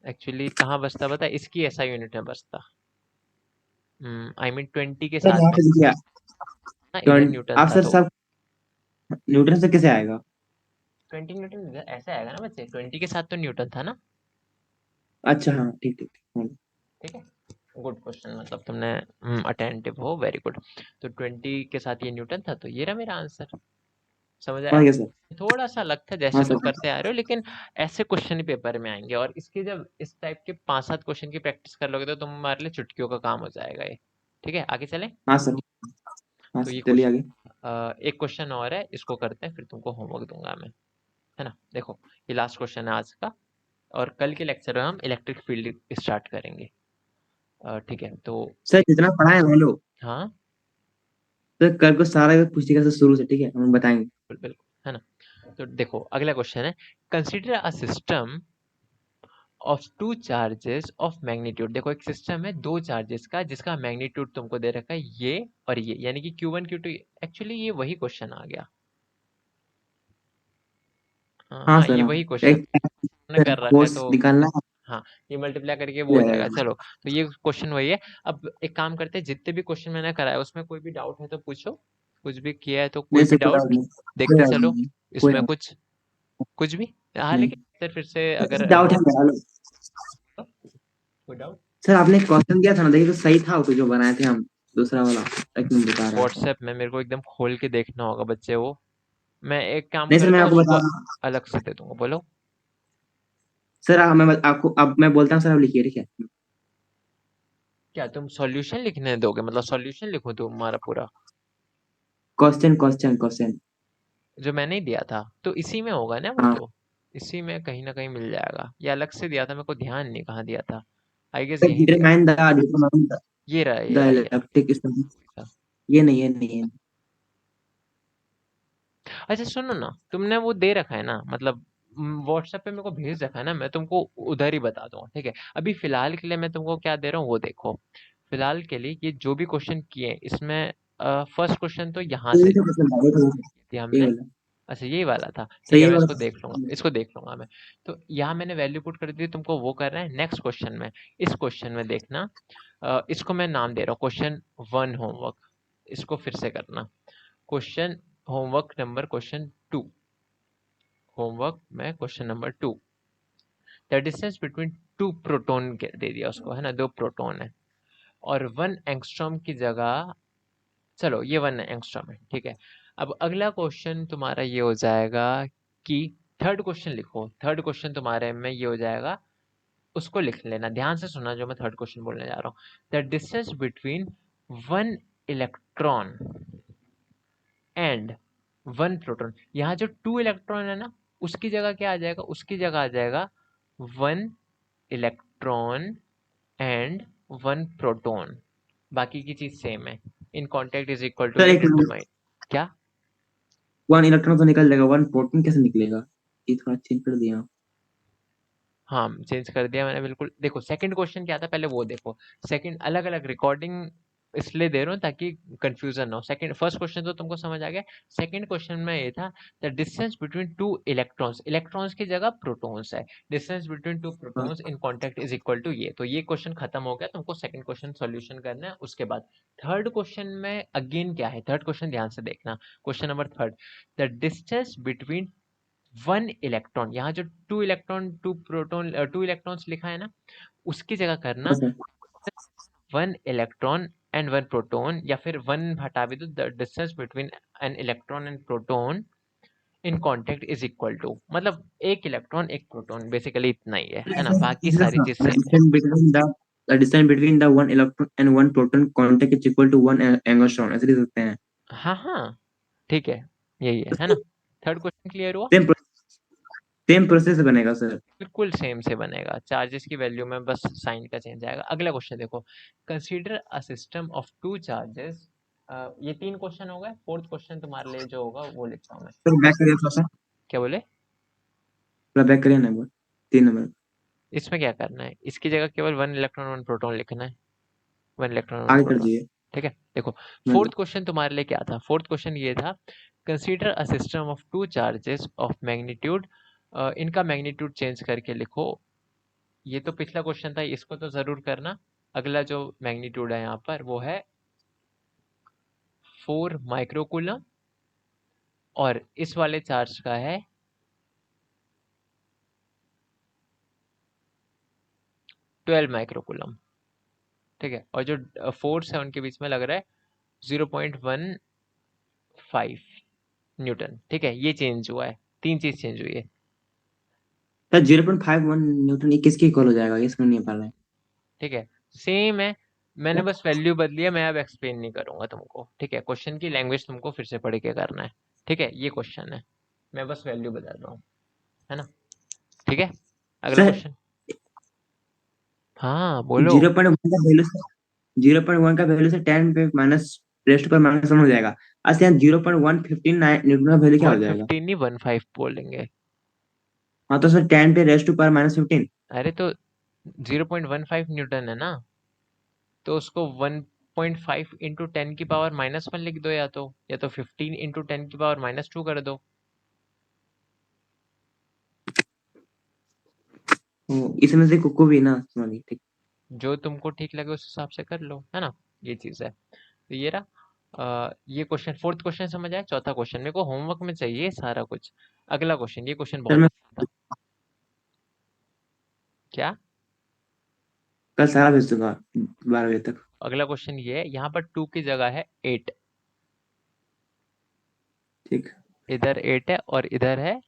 एक्चुअली कहाँ बचता पता है, इसकी ऐसा यूनिट में बचता, आई मीन 20 के सर साथ यहाँ में पे देखिए, ना, इधर न्यूटन आप था, सर तो सब न्यूटन से कैसे आएगा? 20 न्यूटन इधर ऐसे आएगा ना बच्चे, 20 के साथ तो न्यूटन था ना। अच्छा हाँ, ठीक ठीक ठीक, हाँ। ठीक है, गुड क्वेश्चन, मतलब तुमने अटेंटिव हो, वेरी गुड। तो 20 के साथ ये न्यूटन था, तो ये रहा मेरा आंसर, समझ समझ आया। गया सर। थोड़ा सा अलग था, हाँ जैसे सर। तुम करते आ रहे हो, लेकिन ऐसे क्वेश्चन ही पेपर में आएंगे, और इसके जब इस टाइप के 5-7 क्वेश्चन की प्रैक्टिस कर लोगे, तो तुम्हारे लिए चुटकियों का काम हो जाएगा ये। ठीक है, आगे चलें। हाँ सर। हाँ तो सर, ये चलिए आगे। क्वेश्चन, एक क्वेश्चन और है, इसको करते हैं, फिर तुमको होमवर्क दूंगा मैं, है ना। देखो ये लास्ट क्वेश्चन है आज का, और कल के लेक्चर में हम इलेक्ट्रिक फील्ड स्टार्ट करेंगे। ठीक है, तो सर जितना पढ़ा है हम लोग, हाँ सर कल को सारा पूछिएगा सर शुरू से, ठीक है, हम बताएंगे। बिल्कुल बिल्कुल, है ना। तो देखो अगला क्वेश्चन है, consider a system of 2 charges of magnitude. देखो एक सिस्टम है 2 चार्जेस का, जिसका मैग्नीट्यूड तुमको दे रखा है ये और ये, यानी कि Q1 Q2, एक्चुअली ये वही क्वेश्चन आ गया, हाँ हाँ सर। ये हाँ वही क्वेश्चन एक ने सर कर रखा है, कोर्स तो निकालना है, हाँ ये मल्टीप्लाई करके वो हो हो जाएगा, जाएगा। चलो। तो ये क्वेश्चन वही है। अब एक काम करते हैं, जितने भी क्वेश्चन मैंने कराया उसमें कोई भी डाउट है तो पूछो, कुछ भी किया है तो कोई नहीं भी सर, कोई डाउट, डाउट नहीं, कोई देखते डाउट चलो, नहीं, कोई इसमें डाउट कुछ कुछ भी, हाँ नहीं। लेकिन सर फिर से सर अगर डाउट है हो मेरा। कोई डाउट, सर आपने क्वेश्चन दिया था ना, देखिए तो सही था वो, तो जो बनाए थे हम दूसरा वाला, एक मिनट बता रहा हूँ। व्हाट्सएप में मेरे को एकदम खोल के देखना होगा बच्चे वो, मैं एक काम नहीं सर, मैं करता हूँ, आपको उसको बता रहा हूँ। अलग से दे दूंगा, बोलो। सर मैं आपको अब मैं बोलता हूँ सर, आप लिखिए, ठीक है। क्या तुम सॉल्यूशन लिखने दोगे, मतलब सॉल्यूशन लिखो तुम्हारा पूरा, क्वेश्चन क्वेश्चन क्वेश्चन। जो मैंने ही दिया था? तो इसी में होगा ना वो हाँ। तो, इसी में कहीं ना कहीं मिल जाएगा, या अलग से दिया था, मेरे को ध्यान नहीं कहाँ दिया था। आई गेस सर यही दिया था। डिटरमाइन द ये रहा, ये द रहा, ये रहा। Electric study. ये नहीं, ये नहीं है। अच्छा सुनो ना, तुमने वो दे रखा है ना, मतलब व्हाट्सएप पे मेरे को भेज रखा है ना, मैं तुमको उधर ही बता दूंगा, ठीक है? अभी फिलहाल के लिए मैं तुमको क्या दे रहा हूँ वो देखो। फिलहाल के लिए ये जो भी क्वेश्चन किए हैं, इसमें फर्स्ट क्वेश्चन तो यहाँ यही से तो क्वेश्चन था, ये तो दिया यही हमने। वाला। अच्छा यही वाला था, ठीक सही है, है मैं इसको वाला। देख लूंगा, इसको देख लूंगा मैं। तो यहाँ मैंने वैल्यू पुट कर दी, तुमको वो करना है नेक्स्ट क्वेश्चन में। इस क्वेश्चन में देखना, इसको मैं नाम दे रहा हूँ क्वेश्चन 1 होमवर्क। इसको फिर से करना, question homework number question 2, homework में question number 2। The distance between two proton दे दिया उसको, है ना, 2 प्रोटोन है, और 1 एंगस्ट्रॉम की जगह, चलो ये 1 एंगस्ट्रॉम है, ठीक है। अब अगला क्वेश्चन तुम्हारा ये हो जाएगा कि थर्ड क्वेश्चन लिखो, थर्ड क्वेश्चन तुम्हारे में ये हो जाएगा, उसको लिख लेना, ध्यान से सुनना जो मैं थर्ड क्वेश्चन बोलने जा रहा हूँ। The distance between 1 electron and 1 proton, यहाँ जो 2 इलेक्ट्रॉन है ना, उसकी जगह क्या आ जाएगा, उसकी जगह आ जाएगा 1 इलेक्ट्रॉन एंड 1 प्रोटॉन। बाकी की चीज सेम है। In contact is equal to sir ये एक मिनट, डिटरमाइन। क्या? 1 इलेक्ट्रॉन तो निकल जाएगा, 1 प्रोटॉन कैसे निकलेगा? ये थोड़ा चेंज कर दिया। हाँ चेंज कर दिया मैंने, बिल्कुल। देखो सेकंड क्वेश्चन क्या था पहले वो देखो। सेकंड अलग अलग रिकॉर्डिंग इसलिए दे रहा हूँ ताकि कंफ्यूजन ना हो। सेकंड फर्स्ट क्वेश्चन तो तुमको समझ आ गया। सेकंड क्वेश्चन में ये था, the distance between 2 electrons, electrons की जगह प्रोटॉन्स है, distance between 2 protons in contact is equal to ये। तो ये क्वेश्चन खत्म हो गया, तुमको सेकंड क्वेश्चन सॉल्यूशन करना है। उसके बाद थर्ड क्वेश्चन में अगेन क्या है, थर्ड क्वेश्चन ध्यान से देखना, question number 3, the distance between 1 electron, यहाँ जो 2 इलेक्ट्रॉन्स लिखा है ना, उसकी जगह हाँ करना सर। 1 इलेक्ट्रॉन एंड 1 प्रोटॉन, या फिर 1 हटा भी दो, the distance between an electron and proton in contact is equal to, मतलब 1 इलेक्ट्रॉन 1 प्रोटॉन, बेसिकली इतना ही है ना, बाकी सारी चीज The सेम है। distance between the distance between the 1 electron and 1 proton contact is equal to 1 angstrom, ऐसे लिख सकते हैं। हाँ हाँ ठीक है ना? थर्ड क्वेश्चन क्लियर हुआ? सेम सेम प्रोसेस बनेगा सर। बिल्कुल सेम से बनेगा, चार्जेस की वैल्यू में बस साइन का चेंज आएगा। अगला क्वेश्चन देखो, consider a system of 2 charges. ये 3 क्वेश्चन हो गए, फोर्थ क्वेश्चन तुम्हारे लिए जो होगा वो लिखता हूँ मैं। सर बैक करिए थोड़ा सा, क्या बोले? थोड़ा बैक करिए ना एक बार। 3 नंबर। इसमें क्या करना है, इसकी जगह केवल 1 इलेक्ट्रॉन 1 प्रोटॉन लिखना है, 1 इलेक्ट्रॉन वन आगे कर प्रोटॉन दीजिए। ठीक है। देखो हाँ जी। फोर्थ क्वेश्चन तुम्हारे लिए क्या था, फोर्थ क्वेश्चन ये था, consider a system of 2 charges of magnitude, इनका मैग्नीट्यूड चेंज करके लिखो। ये तो पिछला क्वेश्चन था, इसको तो जरूर करना। अगला जो मैग्नीट्यूड है यहाँ पर वो है 4 माइक्रोकूलम, और इस वाले चार्ज का है 12 माइक्रोकूलम, ठीक है। और जो 4 7 के बीच में लग रहा है 0.15 न्यूटन, ठीक है। ये चेंज हुआ है, 3 चीज चेंज हुई है, सर 0.51 न्यूटन ये किसके इक्वल हो जाएगा, ये समझ नहीं पा रहे हैं। ठीक है। सेम है, मैंने क्या? बस वैल्यू बदली है, मैं अब एक्सप्लेन नहीं करूंगा तुमको, ठीक है। क्वेश्चन की लैंग्वेज तुमको फिर से पढ़ के करना है, ठीक है। ये क्वेश्चन है, मैं बस वैल्यू बदल रहा हूँ, है ना, ठीक है। अगला सर क्वेश्चन, हाँ बोलो। 0.1 का वैल्यू, 0.1 का वैल्यू से 10 पे माइनस रेस्ट पर माइनस वन हो जाएगा। अच्छा यहाँ 0.159 न्यूटन का वैल्यू क्या हो जाएगा? 115 नहीं 15 बोलेंगे। हाँ तो सर 10 पे रेस्ट पर माइनस 15। अरे तो 0.15 न्यूटन है ना, तो उसको 1.5 इंटू 10 की पावर -1 लिख दो, या तो 15 इंटू 10 की पावर -2 कर दो। इसमें से कुको भी ना समझिए, ठीक। जो तुमको ठीक लगे उस हिसाब से कर लो, है ना, ये चीज है। तो ये रहा, ये क्वेश्चन, फोर्थ क्वेश्चन समझ आया। चौथा क्वेश्चन मेरे को होमवर्क में चाहिए सारा कुछ। अगला क्वेश्चन, ये क्वेश्चन सर बहुत मैं अच्छा था। क्या? कल सारा भेज दूंगा 12 बजे तक। अगला क्वेश्चन ये है, यहाँ पर 2 की जगह है 8, ठीक। इधर 8 है और इधर है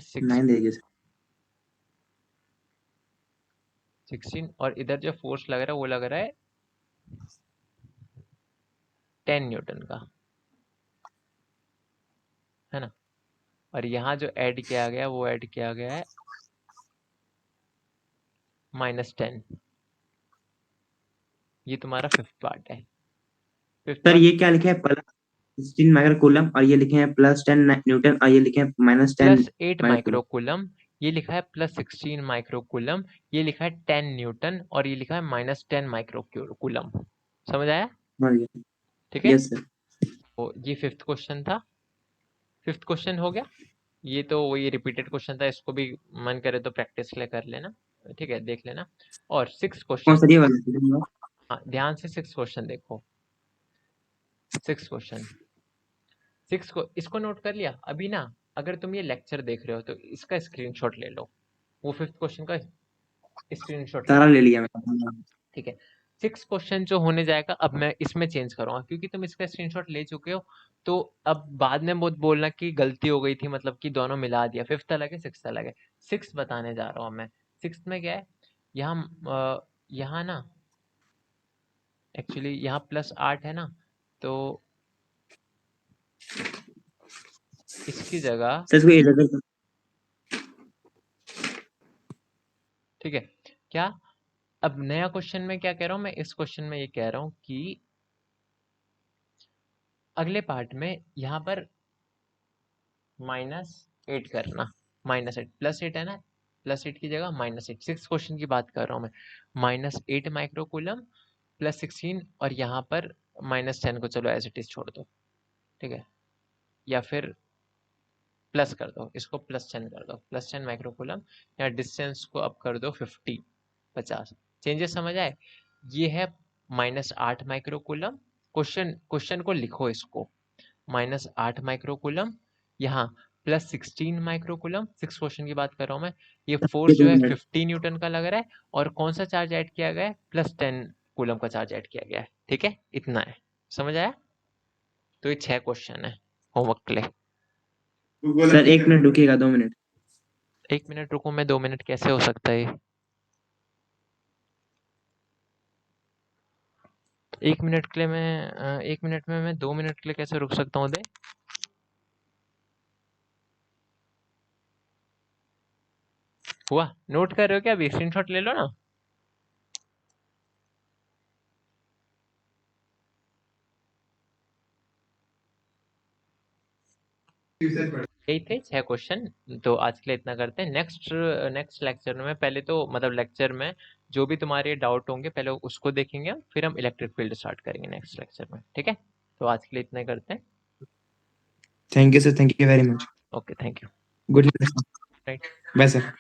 6 9 देगी सर। 16 और इधर जो फोर्स लग रहा है वो लग रहा है 10 न्यूटन का, है ना। और यहाँ जो ऐड किया गया वो ऐड किया गया है -10। ये तुम्हारा फिफ्थ पार्ट है। फिफ्थ सर पार्ट ये क्या लिखे हैं, +16 माइक्रो कूलम, और ये लिखे हैं +10 न्यूटन, और ये लिखे हैं -10 +8 माइक्रो कूलम। माइक्रोकूलम, ये लिखा है +16 माइक्रोकूलम, ये लिखा है 10 न्यूटन और ये लिखा है -10 माइक्रोकूलम। समझ आया? समझ गया। ठीक है, यस सर। तो ये फिफ्थ क्वेश्चन था। फिफ्थ क्वेश्चन हो गया। ये तो वही रिपीटेड क्वेश्चन था, इसको भी मन करे तो प्रैक्टिस के लिए कर लेना, ठीक है, देख लेना। और सिक्स कौन क्वेश्चन, सा ये वाला? हाँ ध्यान से सिक्स क्वेश्चन देखो। सिक्स क्वेश्चन, सिक्स को इसको नोट कर लिया अभी ना। अगर तुम ये लेक्चर देख रहे हो तो इसका स्क्रीनशॉट ले लो, वो फिफ्थ क्वेश्चन का स्क्रीनशॉट ले सारा लो, ले लिया मैंने। ठीक है। सिक्स क्वेश्चन जो होने जाएगा अब मैं इसमें चेंज करूंगा, क्योंकि तुम इसका स्क्रीनशॉट ले चुके हो। तो अब बाद में बहुत बोलना कि गलती हो गई थी, मतलब कि दोनों मिला दिया, फिफ्थ अलग है सिक्स अलग है। सिक्स बताने जा रहा हूँ मैं। सिक्स में क्या है, यहाँ ना एक्चुअली यहाँ +8 है ना, तो इसकी जगह, सर इसको इधर ठीक है क्या, अब नया क्वेश्चन में क्या कह रहा हूँ मैं, इस क्वेश्चन में ये कह रहा हूँ कि अगले पार्ट में यहाँ पर -8 करना, -8 +8 है ना, +8 की जगह -8। सिक्स क्वेश्चन की बात कर रहा हूँ मैं। -8 माइक्रोकूलम +16 और यहाँ पर -10 को चलो एज इट इज छोड़ दो, ठीक है, या फिर प्लस कर दो, इसको +10 कर दो, +10 माइक्रोकूलम। या डिस्टेंस को अब कर दो 50। चेंजेस समझ आए? ये है -8 माइक्रोकूलम। क्वेश्चन को लिखो इसको, -8 माइक्रोकूलम, यहाँ +16 माइक्रोकूलम। सिक्स क्वेश्चन की बात कर रहा हूँ मैं। ये फोर्स जो है 50 न्यूटन का लग रहा है, और कौन सा चार्ज ऐड किया गया है, +10 कूलम का चार्ज ऐड किया गया है, ठीक है, इतना है। समझ आया? तो ये 6 क्वेश्चन है होमवर्क के लिए। सर 1 मिनट रुकिएगा, 2 मिनट। 1 मिनट रुको मैं, 2 मिनट कैसे हो सकता है? 1 मिनट के लिए मैं 1 मिनट में मैं 2 मिनट के लिए कैसे रुक सकता हूँ? दे हुआ? नोट कर रहे हो क्या? अभी स्क्रीनशॉट ले लो ना। यही थे 6 क्वेश्चन। तो आज के लिए इतना करते हैं। नेक्स्ट नेक्स्ट लेक्चर में, पहले तो मतलब लेक्चर में जो भी तुम्हारे डाउट होंगे पहले उसको देखेंगे हम, फिर हम इलेक्ट्रिक फील्ड स्टार्ट करेंगे नेक्स्ट लेक्चर में, ठीक है। तो आज के लिए इतना ही करते हैं। Thank you sir, thank you very much. Okay, thank you. Good night. Right. Bye sir.